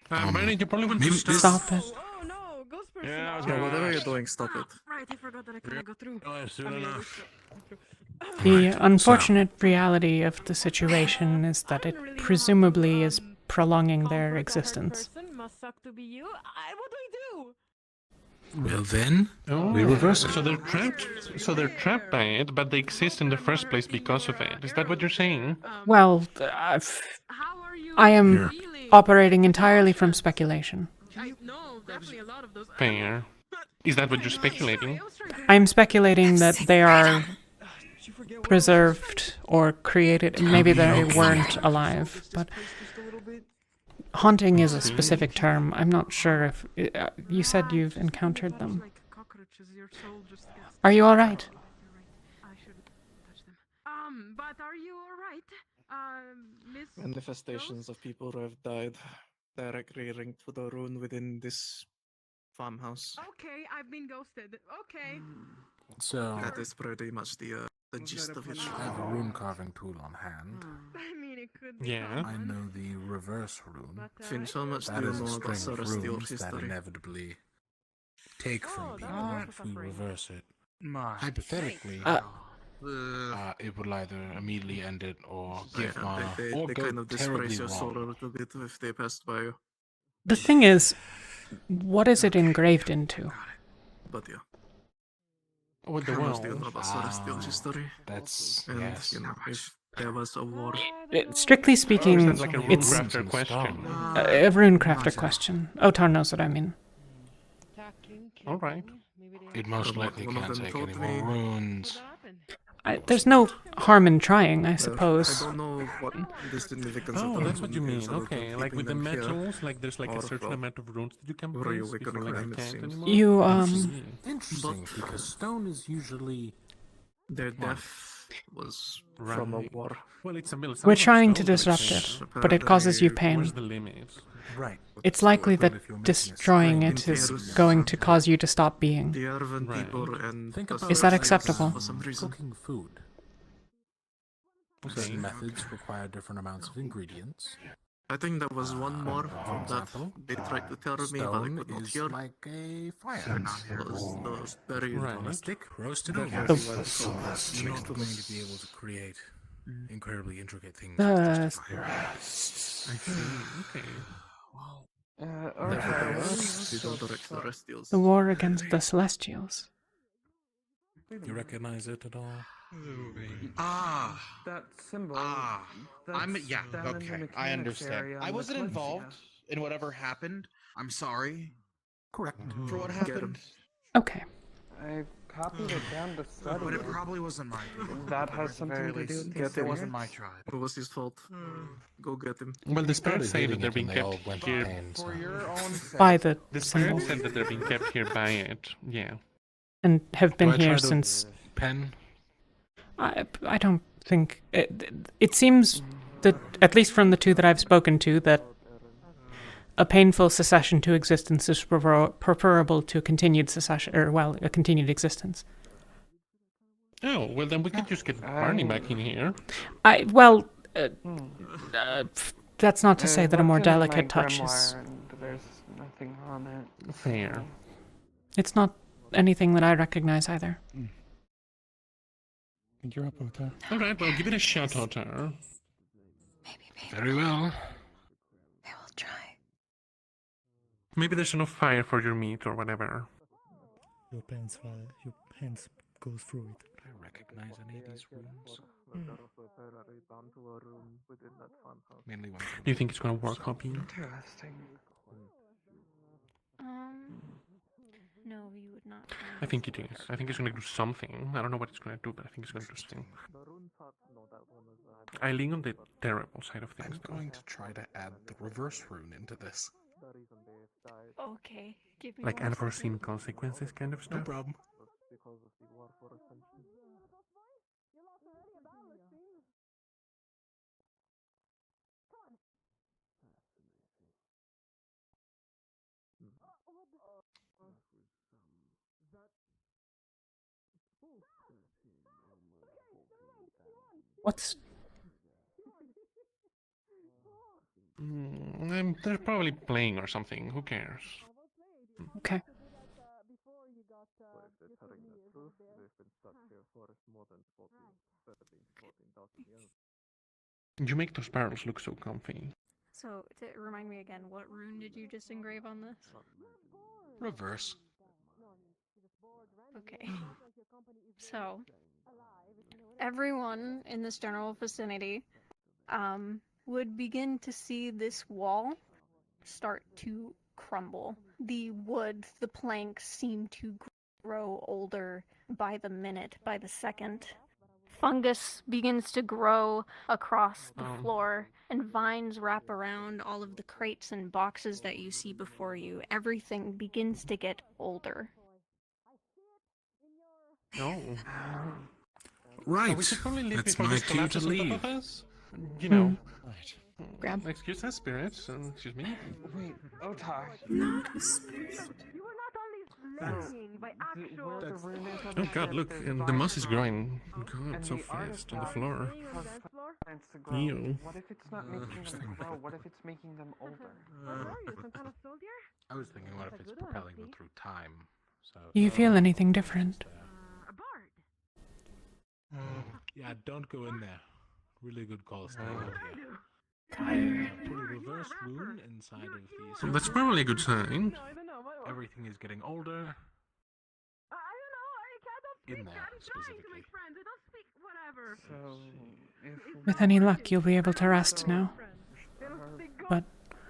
Barney, you probably want to maybe stop. Stop it. Oh no, ghost person. Yeah, I was Oh, gonna whatever you're ask. doing, stop it. Right, I forgot that I couldn't go through. Oh, soon I mean, enough. The Right, unfortunate reality of the situation is that it presumably is prolonging their comfort a hurt existence. person must suck to be you. What do I do? Well then, Oh, we reverse it. So they're trapped. So they're trapped by it, but they exist in the first place because of it. Is that what you're saying? Well, How are you I am feeling? operating entirely from speculation. I know, definitely a lot of those. Fair. Is that what you're speculating? I am speculating that they are preserved or created. Maybe they weren't alive, but haunting is a specific term. I'm not sure if you said you've encountered them. Like cockroaches, your soul just gets. Are you all right? I shouldn't touch them. But are you alright? Miss. Manifestations of people who have died directly linked to the rune within this farmhouse. Okay, I've been ghosted. Okay. So, That is pretty much the gist of it. I have a rune carving tool on hand. I mean, it could be. Yeah. I know the reverse rune. But, Finch, how much do That you is a know about string of Celestial runes that history? inevitably take from Oh, people that's if we suffering. reverse it. My. Hypothetically, it would either immediately end it or give mana, they or go kind of terribly disgrace your soul a wrong. little bit if they passed by you. The thing is, what is it engraved into? But yeah, With the how much do you well. know about Celestial history? That's, And, yes. you know, if there was a war. Strictly speaking, Sounds like a it's runecrafter question. a runecrafter question. Otar knows what I mean. All right. It most One likely of can't them take told any me- more runes. There's no harm in trying, I I suppose. don't know what the significance of Oh, the that's what you rune mean. is other than Okay, like keeping with the them here. metals, like there's like a Or certain from amount of runes that you can where you place wicked before like you crime, it can't seems. anymore. You, Interesting, because stone is usually They're deaf. was from a war. Well, it's a mill. We're trying to disrupt it, but it causes you pain. Where's the limit? Right. It's likely that destroying it is going to cause you to stop being. The Arvan people and Think the about Is that Celestials acceptable? For some reason. cooking food. Certain methods require different amounts of ingredients. I think there was one more For that example, they tried to tell me, but I stone could not is hear. like a fire. Was the very On a stick, roasted over. The- You're not going to be able to create incredibly intricate things. The- with just fire. I see. Okay. The war against the Celestials. You recognize it at all? That symbol. I'm that's yeah. down in the Okay, I mechanics understand. area I on the wasn't Kalypsia. involved in whatever happened. I'm sorry Correct. for what happened. Okay. I copied it down to study. But it probably wasn't my doing. That has something to do with It the wasn't my tribe. It was his fault. Go get him. Well, the spirits say that hating they're it being and they all kept went here. pain, so- For your own sake. By the The symbol. spirits said that they're being kept here by it. Yeah. And have been Do I try here to since. pen? I don't think. It seems that, at least from the two that I've spoken to, that a painful cessation to existence is preferable to continued cessation, or, well, a continued existence. Oh, well, then we could just get Barney back in here. That's not to say that a more Looked into my delicate touch is. grimoire and there's nothing on it. Fair. It's not anything that I recognize either. I think you're up, Ota. Alright, well, give it a shot, Otter. Very well. I will try. Maybe there's enough fire for your meat or whatever. Your hands goes through it. Do I recognize any of these runes? Mainly ones. Do you think it's gonna work, Hoppy? Interesting. No, you would not. I think it is. I think it's gonna do something. I don't know what it's gonna do, but I think it's gonna do something. I lean on the terrible side of things, I'm though. going to try to add the reverse rune into this. Okay, give me Like one unforeseen consequences kind of No stuff. problem. What's. They're probably playing or something. Who cares? Okay. You make those barrels look so comfy. So, to remind me again, what rune did you just engrave on this? Reverse. Okay. So, everyone in this general vicinity would begin to see this wall start to crumble. The wood, the planks seem to grow older by the minute, by the second. Fungus begins to grow across the floor, and vines wrap around all of the crates and boxes that you see before you. Everything begins to get older. No. Right. We should probably leave That's before my this cue to collapses on top leave. of us. You know. Right. Grab. Excuse us, spirits. Excuse me. Wait, Otar. Not a spirit. You were not only lying by actual. Where the rune is on Oh the god, ship, look, there's and the vines moss is growing. and God, so the fast on the artifact floor. causes vines to grow. Ew. What if it's not making them grow? What if it's making them older? Are you some kind of soldier? I was thinking, what if it's propelling them through time? So. Do you feel anything different? A bard. Yeah, don't go in there. Really good call, stay out here. Tired. Put a reverse rune inside of these. That's probably a good sign. I don't know. What? Everything is getting older. I don't know. I don't speak. In there, I'm trying to specifically. make friends. I don't speak whatever. So, if With any luck, you'll be able to rest now. They don't speak God. But,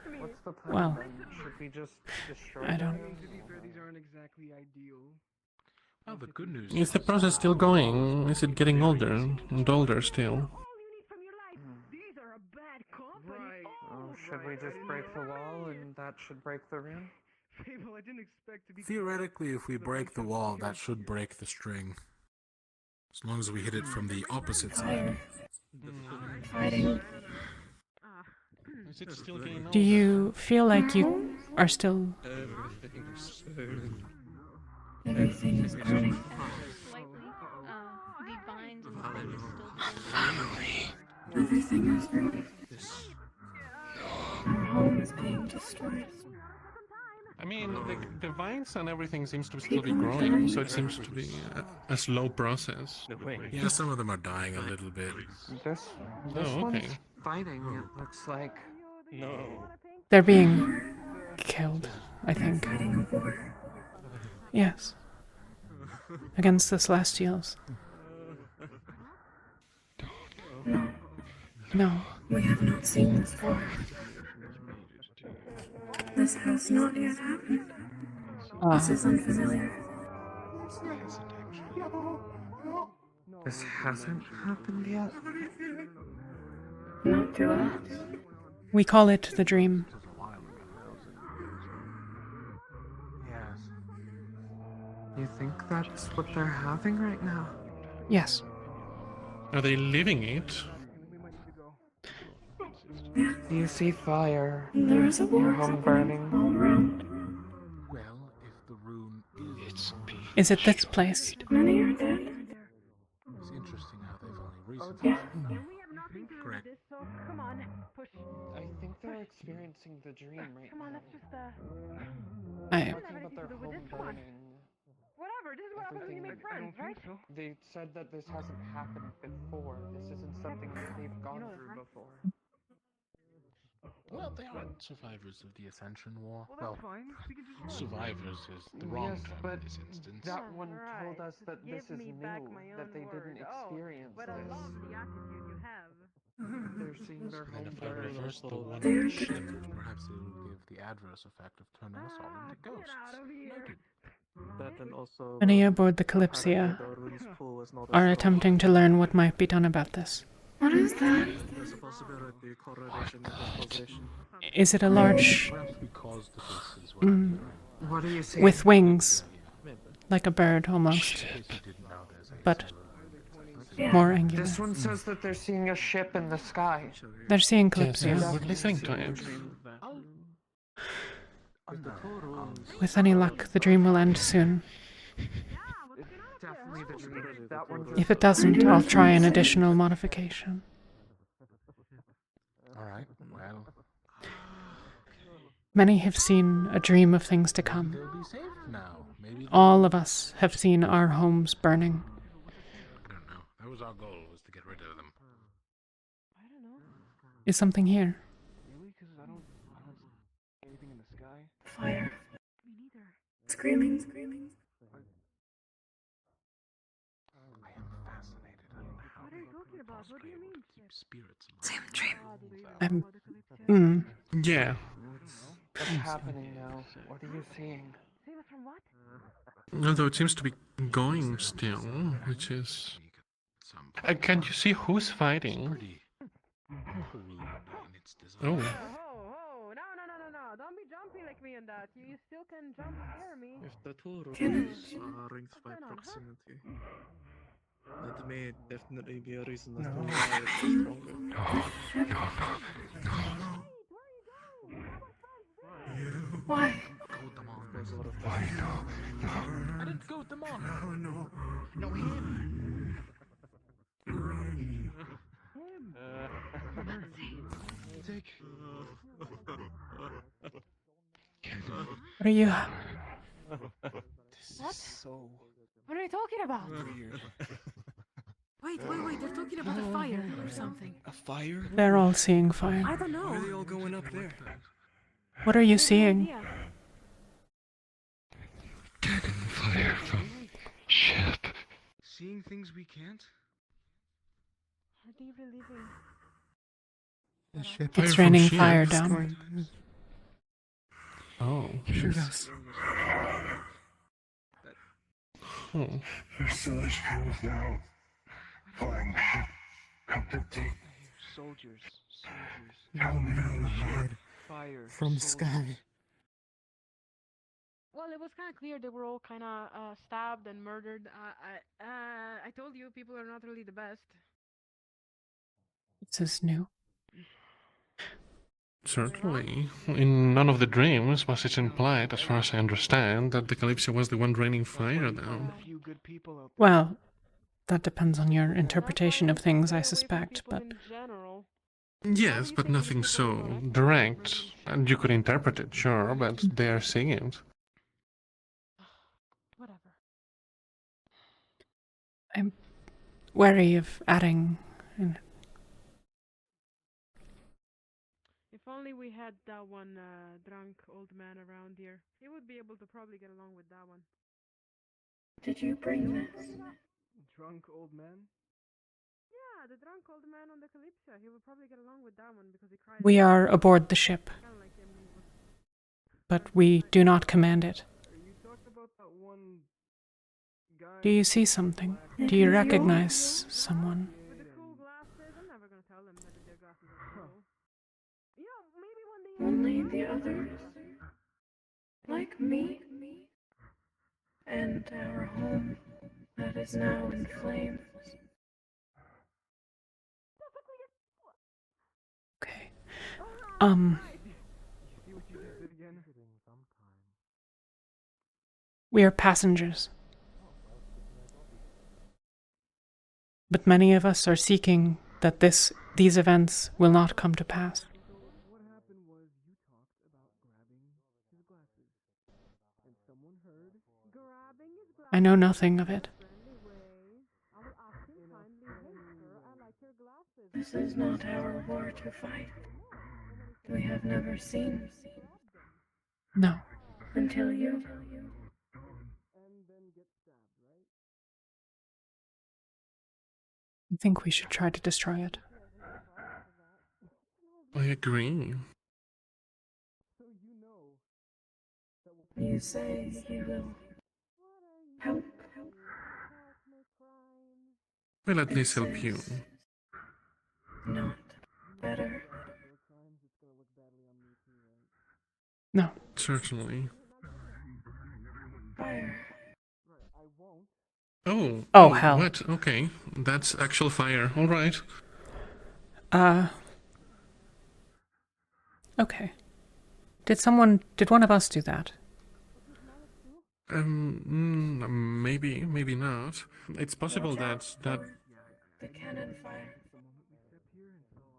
to me. what's the plan? well, then? Should we just destroy I don't. them? To be fair, these aren't exactly ideal. Well, the good news Is the process still going? Is it getting older and older still? All you need from your life. These are a bad company. Right. Oh, should we just break the wall and that should break the rune? People, I didn't expect to be. Theoretically, if we break the wall, that should break the string. As long as we hit it from the opposite Fire. side. Fighting. Is it still getting Do you feel like you are still... Everything is burning. Slightly. The vines and the wood is still Everything is burning. Our home is being destroyed. I mean, the vines and everything seems to still be growing, so it seems to be a slow process. Yeah, some of them are dying a little bit. This Oh, okay. one's fighting, it looks like. No. They're being killed, I think. Yes. Against the Celestials. No. We have not seen this far. This has not yet happened. This is unfamiliar. This hasn't happened yet? Not to us. We call it the dream. Yes. You think that's what they're having right now? Yes. Are they living it? Do you see fire? There is a Your war home burning. all around. Well, if the rune is Is it this place? Many are dead. It's interesting how they've only recently. Yeah. Correct. So come on, push. I think they're experiencing the dream right Come on, now. let's just I... Talking about their home burning. whatever. This is what happens when you make friends, right? They said that this hasn't happened before. This isn't something that they've gone through before. Well, they aren't survivors of the Ascension War. Well, that's fine. We can just survivors is the wrong Yes, term but in this instance. that one told us that Give this is me new, back my that own they didn't word. experience But I this. love the attitude you have. They're seeing their Then home if I burn. reverse the one They're on the ship, perhaps it will give the adverse effect of turning us all into ghosts. Noted. That and also. Many aboard the Kalypsia are attempting to learn what might be done about this. What is that? There's a possibility correlation with causation. Is it a large... Perhaps we caused the faces. What do you see? with wings? Like a bird, almost. But more angular. This one says that they're seeing a ship in the sky. They're seeing Yes, Kalypsia. we're listening to it. With any luck, the dream will end soon. Definitely the dream. That one. If it doesn't, I'll try an additional modification. Alright, well. Many have seen a dream of things to come. They'll be safe now. Maybe. All of us have seen our homes burning. I don't know. That was our goal, was to get rid of them. I don't know. Is something here? Really? Because I don't see anything in the sky. Fire. Me neither. Screaming. Screaming. I am fascinated on how What are you talking about? What do you mean? keep spirits alive. Same dream. I'm... Yeah. What's happening now? What are you seeing? Save us from what? Although it seems to be going still, which is... can you see who's fighting? Pretty crude in its design. Oh. Oh, no. Don't be jumpy like me on that. You still can jump scare me. If the two Goodness. rooms are linked by What's going on, huh? proximity, that may definitely be a reason as to why it's stronger. Why? Goat them on. There's a lot of I didn't goat them on. No, him. What are you... What? so What are you talking about? weird. Wait. They're talking about a fire or something. A fire? They're all seeing fire. I don't know. Why are they all going up there? What are you seeing? Yeah. Getting fire from ship. Seeing things we can't? Are they relieving? The ship It's Fire from raining ships. fire down. Oh. shoot us. Oh. The Celestials now. Flying ship. Come to take. Soldiers. No, Lord. Fire. From soldiers. sky. Well, it was kind of clear they were all kind of stabbed and murdered. I told you people are not really the best. This is new. Certainly. In none of the dreams was it implied, as far as I understand, that the Kalypsia was the one raining fire down. Well, that depends on your interpretation of things, I suspect, but... Yes, but nothing so direct. And you could interpret it, sure, but they're seeing it. Whatever. I'm wary of adding... If only we had that one drunk old man around here. He would be able to probably get along with that one. Did you bring this? Drunk old man? Yeah, the drunk old man on the Kalypsia. He would probably get along with that one because he cried. We are aboard the ship, but we do not command it. You talked about that one guy. Do you see something? Do you recognize someone? With the cool glasses, I'm never gonna tell them that their glasses are cool. You know, maybe one day. Only the others, like me, and our home that is now in flames. Okay. We are passengers. But many of us are seeking that these events will not come to pass. What happened was you talked about grabbing his glasses. And someone heard grabbing his glasses. I know nothing of it. This is not our war to fight. We have never seen. No. Until you. I think we should try to destroy it. I agree. You say you will help. Well, at least help you. Not better. No. Certainly. Fire. Oh. Oh, hell. What? Okay. That's actual fire. All right. Okay. Did one of us do that? Maybe not. It's possible that The cannon fire.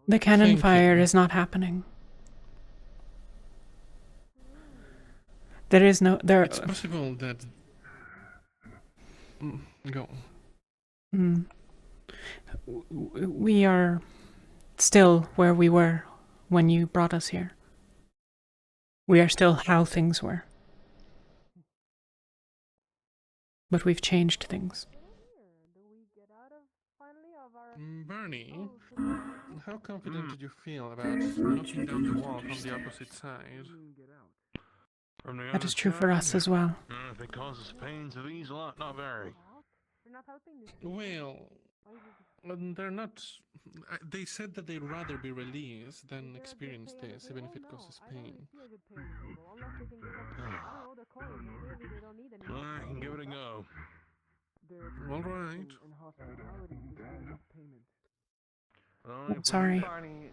The cannon fire is not happening. It's possible that... Go. We are still where we were when you brought us here. We are still how things were. But we've changed things. Bernie, how confident did you feel about knocking down the wall from the opposite side? That is true for us as well. If it causes pain to these lot, not very. Well, they're not... They said that they'd rather be released than experience this, even if it causes pain. I can give it a go. All right. I'm sorry. Barney,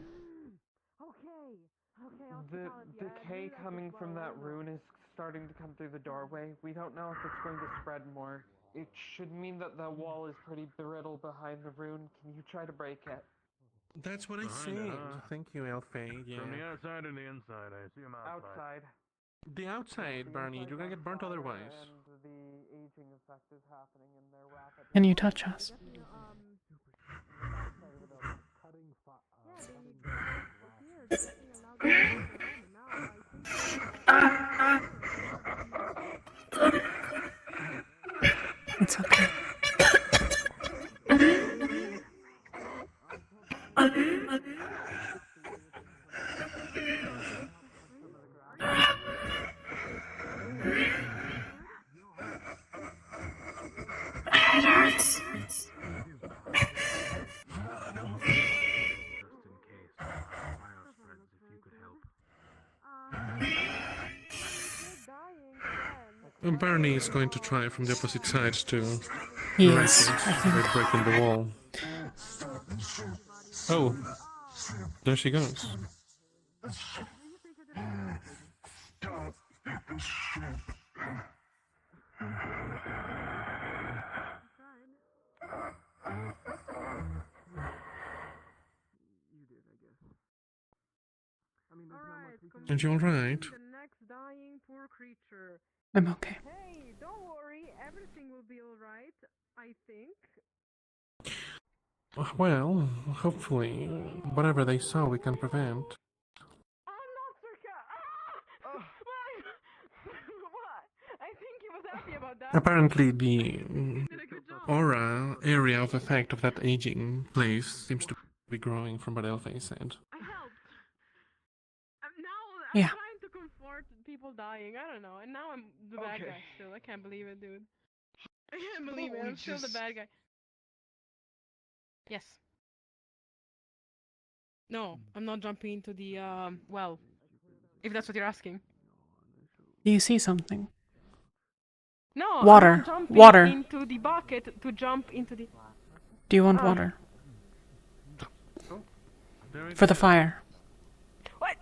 the decay coming from that rune is starting to come through the doorway. We don't know if it's going to spread more. It should mean that the wall is pretty brittle behind the rune. Can you try to break it? That's what I said. Thank you, Elfie. Yeah. From the outside and the inside, I assume outside. The outside, Barney. You're gonna get burnt otherwise. And the aging effect is happening in their rapid... Can you touch us? It's okay. It hurts. Barney is going to try from the opposite side to He right is, things I think. by breaking the wall. Oh, there she goes. And you alright? The next dying poor creature. I'm okay. Hey, don't worry, everything will be alright, I think. Well, hopefully, whatever they saw we can prevent. I'm not Circa! Ah! Why? What? I think he was happy about that. Apparently the He did a good job. aura area of effect of that aging place seems to be growing from what Elfie said. I helped. Now I'm Yeah. trying to comfort people dying. I don't know. And now I'm the bad Okay. guy still. I can't believe it, dude. I can't believe it. we I'm still the just- bad guy. Yes. No, I'm not jumping into the well. If that's what you're asking. Do you see something? No, Water. I'm not jumping Water. into the bucket to jump into the. Do you want Ah. water? For the fire. What?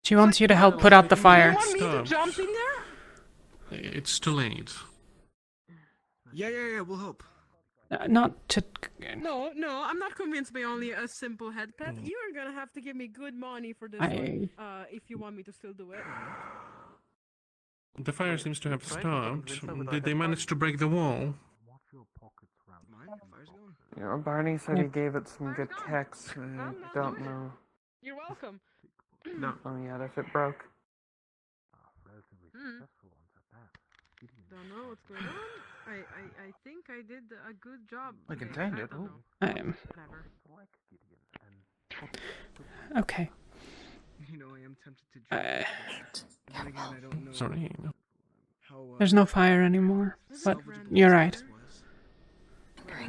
She wants you to help put out the fire. You want me to Stop. jump in there? It's too late. Yeah, we'll help. Not to. No, I'm not convinced by only a simple head pet. You're gonna have to give me good money for this I- one, if you want me to still do it. The fire seems to have stopped. Did they manage to break the wall? Mine? Fire's going. Yeah, Barney said he gave it some good kicks. I don't know. You're welcome. Oh yeah, if it broke. Don't know what's going on. I think I did a good job. I contained it. don't Ooh. know. Whatever. Okay. You know, I am tempted to jump. But then again, I don't know Sorry. how. There's no fire anymore. But salvageable you're this right. place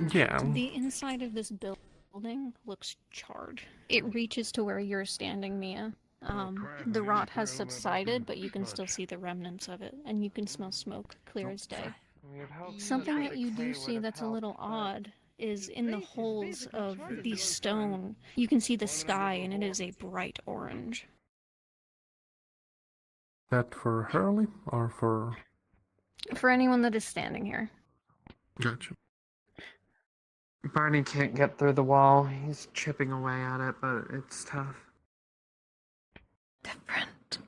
was. Yeah. The inside of this building looks charred. It reaches to where you're standing, Mia. The rot has subsided, but you can still see the remnants of it, and you can smell smoke clear as day. Something that you do see that's a little odd is in the holes of the stone, you can see the sky, and it is a bright orange. That for Hurley or for... For anyone that is standing here. Gotcha. Barney can't get through the wall. He's chipping away at it, but it's tough. Different.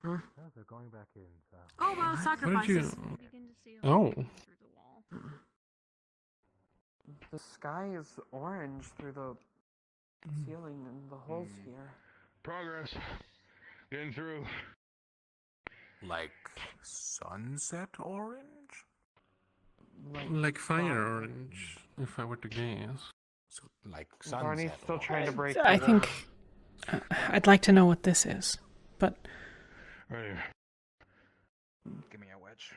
Huh? They're going back in. So. Oh well, What did you... sacrifices. Oh. The sky is orange through the ceiling and the holes here. Progress. Getting through. Like sunset orange? Like fire orange, if I were to guess. So, like Barney's sunset still trying to break I the think. wall. I'd like to know what this is. But Right here. Give me a wedge.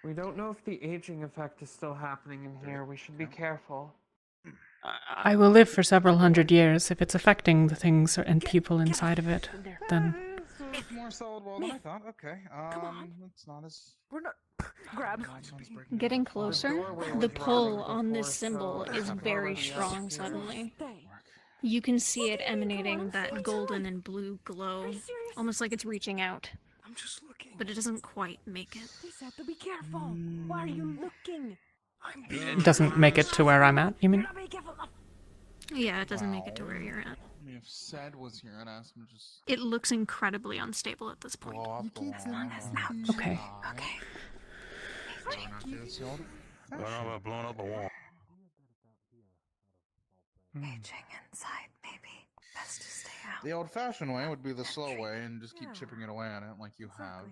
We don't know if the aging effect is still happening in here. We should be careful. I will live for several hundred years. If it's affecting the things and people inside of it, then So it's more solid wall than I thought. Okay. It's not as. We're not. Grab. Getting closer, the pull on this symbol is very strong suddenly. You can see it emanating that golden and blue glow, almost like it's reaching out. I'm just looking. But it doesn't quite make it. He said to be careful. Why are you looking? I'm it doesn't make it to where I'm at, you mean? Yeah, it doesn't make it to where you're at. I mean, if Sed was here, I'd ask him to just It looks incredibly unstable at this point. blow off the wall. Okay. Okay. Blowing up a wall. Aging inside, maybe. Best to stay out. The old-fashioned way would be the slow way and just keep chipping it away at it like you have.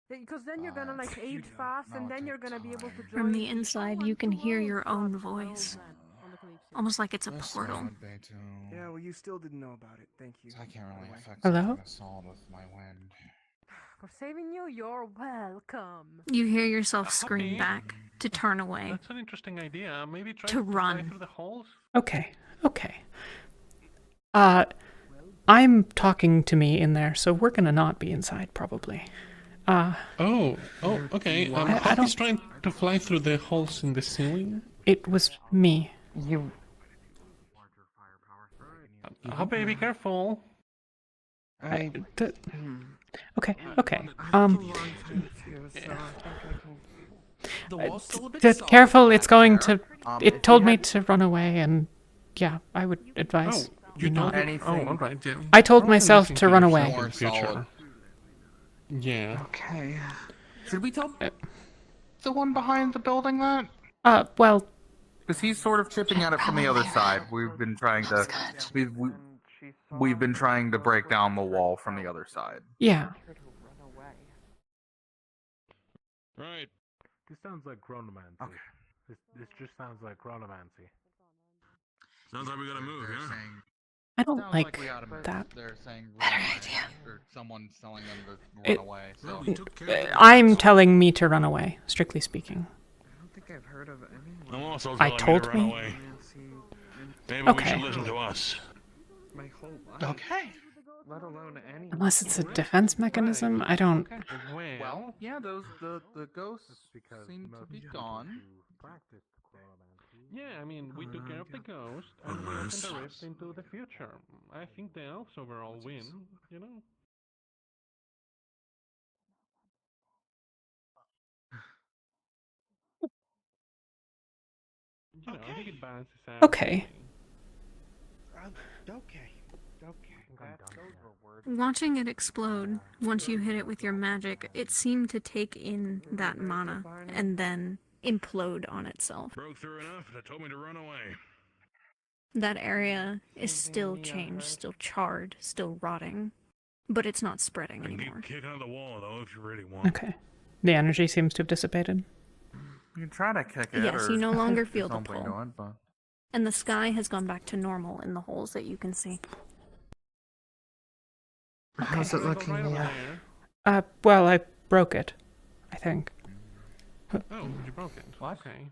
Because then you're gonna like age fast, and then you're gonna be able to join. From the inside, you can hear your own voice. Almost like it's a That's portal. solid bay too. Yeah, well, you still didn't know about it. Thank you. I can't really affect Hello? something that's solid with my wind. For saving you, you're welcome. You hear yourself scream back, to turn away, That's an interesting idea. Maybe try to fly run. through the holes. Okay. Okay. I'm talking to me in there, so we're gonna not be inside probably. Oh, okay. Hoppy's trying to fly through the holes in the ceiling. It was me. You. Hoppy, be careful. Okay. The wall's still a bit solid. Careful, it's going to. It if told you me had- to run away, and yeah, I would advise. You not. don't. Oh, all right. Yeah. I told Probably myself listen to run yourself away. in the future. Yeah. Okay. Should we tell The one behind the building that? Well, Because he's sort of chipping at it from the other side. We've been trying to we've been trying to break down the wall from the other side. Yeah. Right. This sounds like chronomancy. Okay. This just sounds like chronomancy. Sounds like we gotta move, yeah? I don't Sounds like we ought to move. that. They're saying run away, or someone's telling them to run away. So. I'm telling me to run away, strictly speaking. I don't think I've heard of anyone. I'm also I telling told me to run me? away. Maybe we Okay. should listen to us. My whole life. Okay. Let alone any. Unless it's a defense mechanism, I don't. Well, yeah, the ghosts seem to be gone. Yeah, I mean, we took care of the ghost and we opened the rift into the future. I think the elves overall win, you know? You know, I think it balances out. Okay. Watching it explode, once you hit it with your magic, it seemed to take in that mana and then implode on itself. Broke through enough and it told me to run away. That area is still changed, still charred, still rotting, but it's not spreading I can anymore. kick out of the wall though if you really want. Okay. The energy seems to have dissipated. You can try to kick it. Yes, or you no longer do feel the something pull. to it, but... And the sky has gone back to normal in the holes that you can see. How's it looking? Right over Yeah. there. Well, I broke it, I think. Oh, you broke it. What? Okay.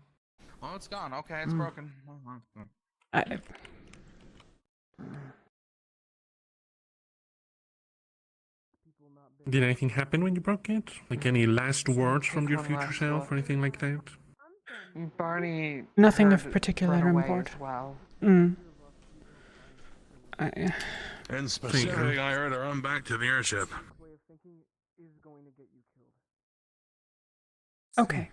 Oh, it's gone. Okay, it's broken. Did anything happen when you broke it? Like any last words from your future self or anything like that? Barney. Nothing had of particular run away import. as well. In specific, I heard to run back to the airship. Okay.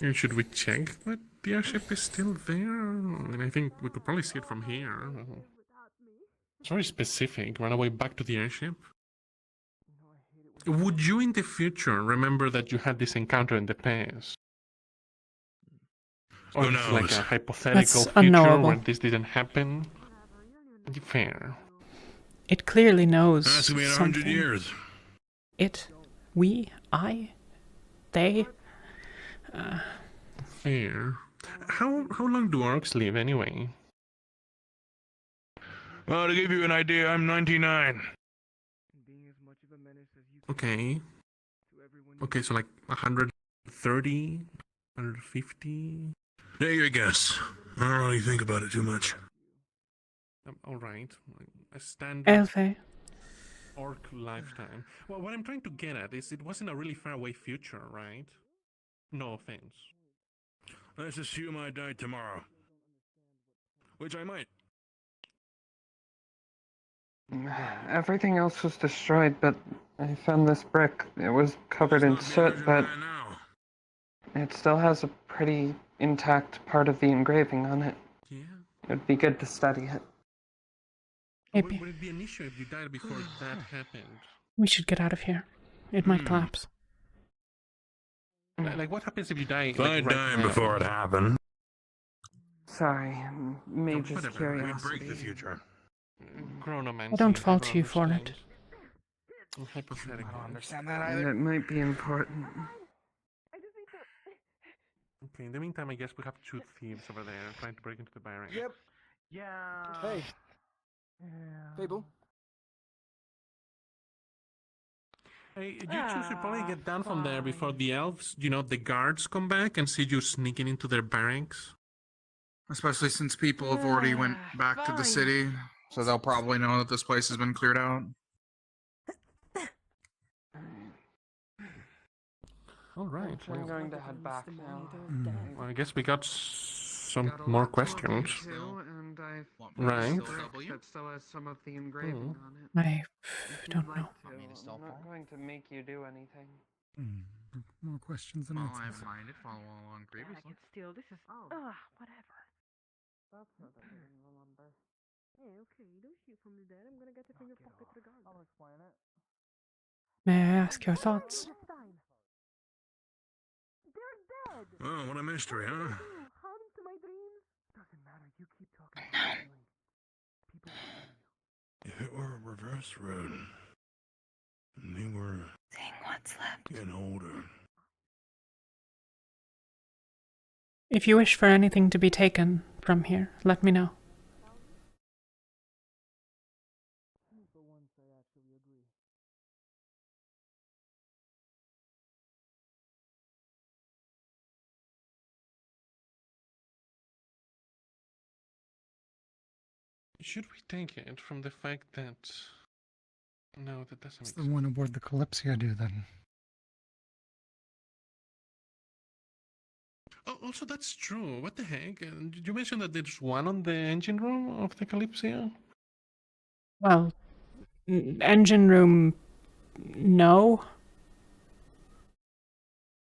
And should we check that the airship is still there? And I think we could probably see it from here. It's very specific. Run away back to the airship. Would you in the future remember that you had this encounter in the past? Or Who it's like knows? a hypothetical That's future unknowable. where this didn't happen? Fair. It clearly knows That's gonna be in something. 100 years. It, we, I, they. Fair. How long do orcs live anyway? Well, to give you an idea, I'm 99. Okay. Okay, so like 130, 150. Take your guess. I don't really think about it too much. All right. A standard Elfe. orc lifetime. Well, what I'm trying to get at is it wasn't a really far away future, right? No offense. Let's assume I died tomorrow. Which I might. Everything else was destroyed, but I found this brick. It was covered in soot, but it still has a pretty intact part of the engraving on it. Yeah. It would be good to study it. Would it be an issue if you died before that happened? We should get out of here. It might collapse. Like, what happens if you die? If I died before it happened. Sorry, Mage's Whatever. curiosity. We break the future. Chronomancy. I don't fault you for it. Hypothetical. I don't understand that And either. it might be important. Okay, in the meantime, I guess we have two thieves over there trying to break into the barracks. Yep. Yeah. Hey. Fable. Hey, you two should probably get down from there before the elves, the guards come back and see you sneaking into their barracks. Especially since people have already went back to the city, so they'll probably know that this place has been cleared out. All right. I'm going to head back now. Well, I guess we got some more questions. And I've Right. that still has some of the engraving on it. I If don't you'd know. like to, I'm not going to make you do anything. More questions than Well, I answers. haven't minded following along I previously. can still. This is. Whatever. That's not I didn't remember. Hey, okay, don't shoot from the dead. I'm gonna get it from your pocket regardless. I'll explain it. May I ask your thoughts? They're dead! Oh, what a mystery, huh? How into my dreams? Doesn't matter, you keep talking about healing. People will hear you. If it were a reverse rune, and they were Seeing what's left. getting older. If you wish for anything to be taken from here, let me know. Should we take it from the fact that... No, that doesn't What's make the one aboard the Kalypsia do then? Oh, also, that's true. What the heck? Did you mention that there's one on the engine room of the Kalypsia? Well, engine room, no.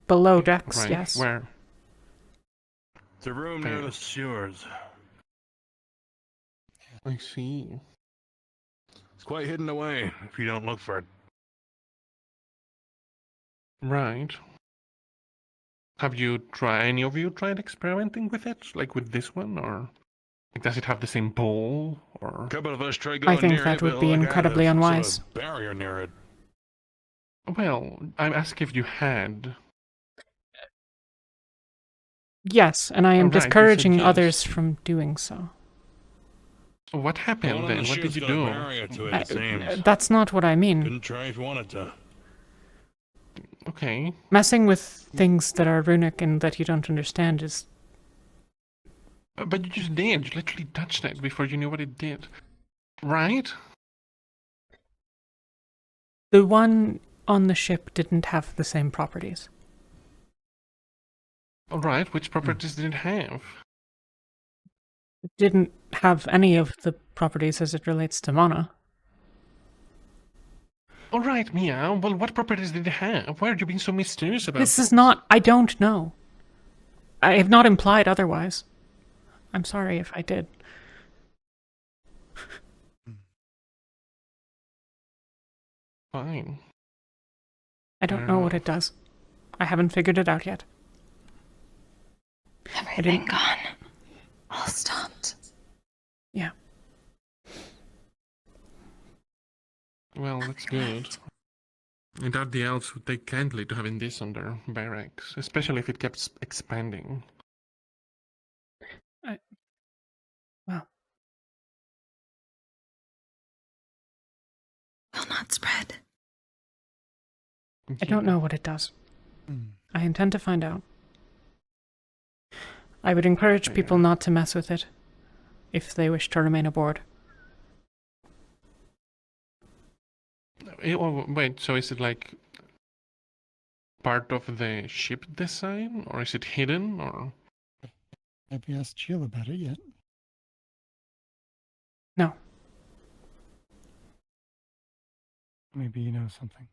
Below decks, Right, yes. where? It's a room near the sewers. I see. It's quite hidden away if you don't look for it. Right. Have you any of you tried experimenting with it? Like with this one, or like, does it have the same bowl, or? A couple of us tried I going think near that it, would but be like I had incredibly a sort of unwise. barrier near it. Well, I'm asking if you had. Yes, and I am Right, you said discouraging yes. others from doing so. What happened One of then? the What did shields you got a do? barrier to it, it seems. That's not what I mean. Couldn't try if you wanted to. Okay. Messing with things that are runic and that you don't understand is... But you just did. You literally touched it before you knew what it did. Right? The one on the ship didn't have the same properties. Alright, which properties did it have? It didn't have any of the properties as it relates to mana. Alright, Mia. Well, what properties did it have? Why are you being so mysterious about This is not... I don't know. I have not implied otherwise. I'm sorry if I did. Fine. I don't know what it does. I haven't figured it out yet. Everything gone. All stopped. Yeah. Well, that's good. I doubt the elves would take kindly to having this on their barracks, especially if it kept expanding. Well. Will not spread. I don't know what it does. I intend to find out. I would encourage people not to mess with it if they wish to remain aboard. Wait, so is it like part of the ship design, or is it hidden, or? Have you asked Jill about it yet? No. Maybe you know something.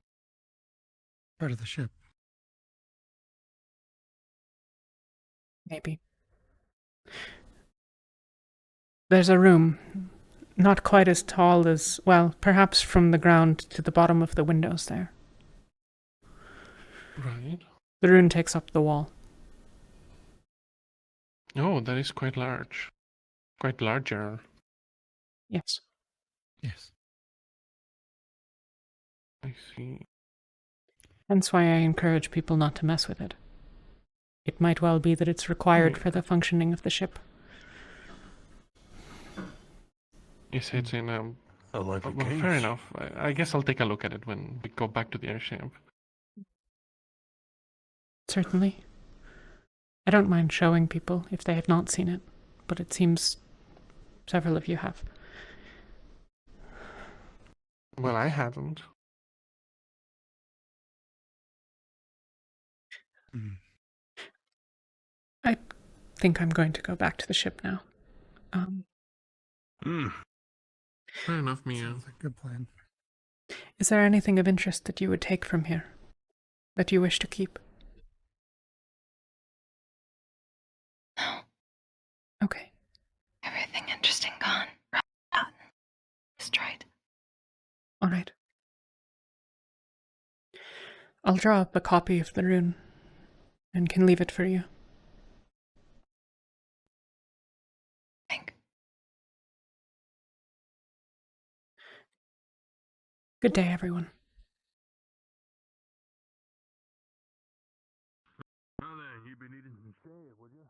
Part of the ship. Maybe. There's a room, not quite as tall as, well, perhaps from the ground to the bottom of the windows there. Right. The rune takes up the wall. Oh, that is quite large. Quite larger. Yes. Yes. I see. Hence why I encourage people not to mess with it. It might well be that it's required for the functioning of the ship. You say it's in like a well, case. fair enough. I guess I'll take a look at it when we go back to the airship. Certainly. I don't mind showing people if they have not seen it, but it seems several of you have. Well, I haven't. I think I'm going to go back to the ship now. Fair enough, Mia. Sounds like a good plan. Is there anything of interest that you would take from here? That you wish to keep? No. Okay. Everything interesting gone. Rotten. Destroyed. Alright. I'll draw up a copy of the rune and can leave it for you. Good day, everyone. Now then, you've been eating some shade, would you?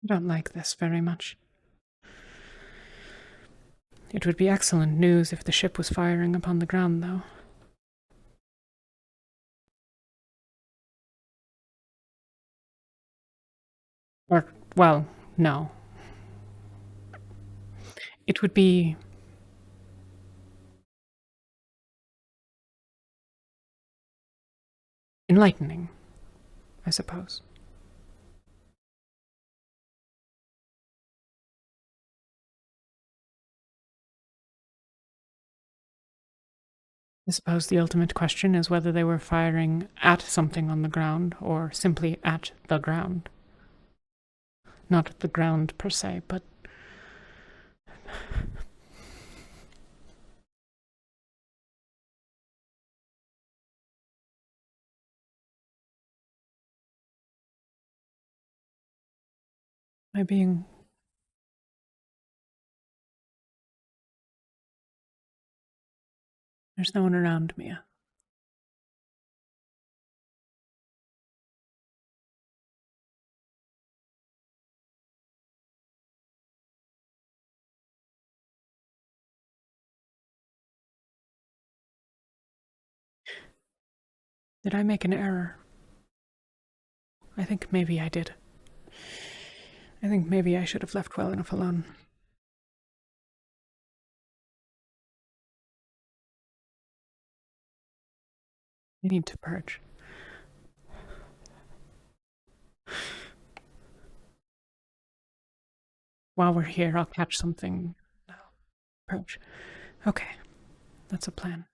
I don't like this very much. It would be excellent news if the ship was firing upon the ground, though. Or, well, no. It would be enlightening, I suppose. I suppose the ultimate question is whether they were firing at something on the ground or simply at the ground. Not at the ground per se, but by being there's no one around, Mia. Did I make an error? I think maybe I did. I think maybe I should have left well enough alone. I need to purge. While we're here, I'll catch something. Purge. Okay, that's a plan.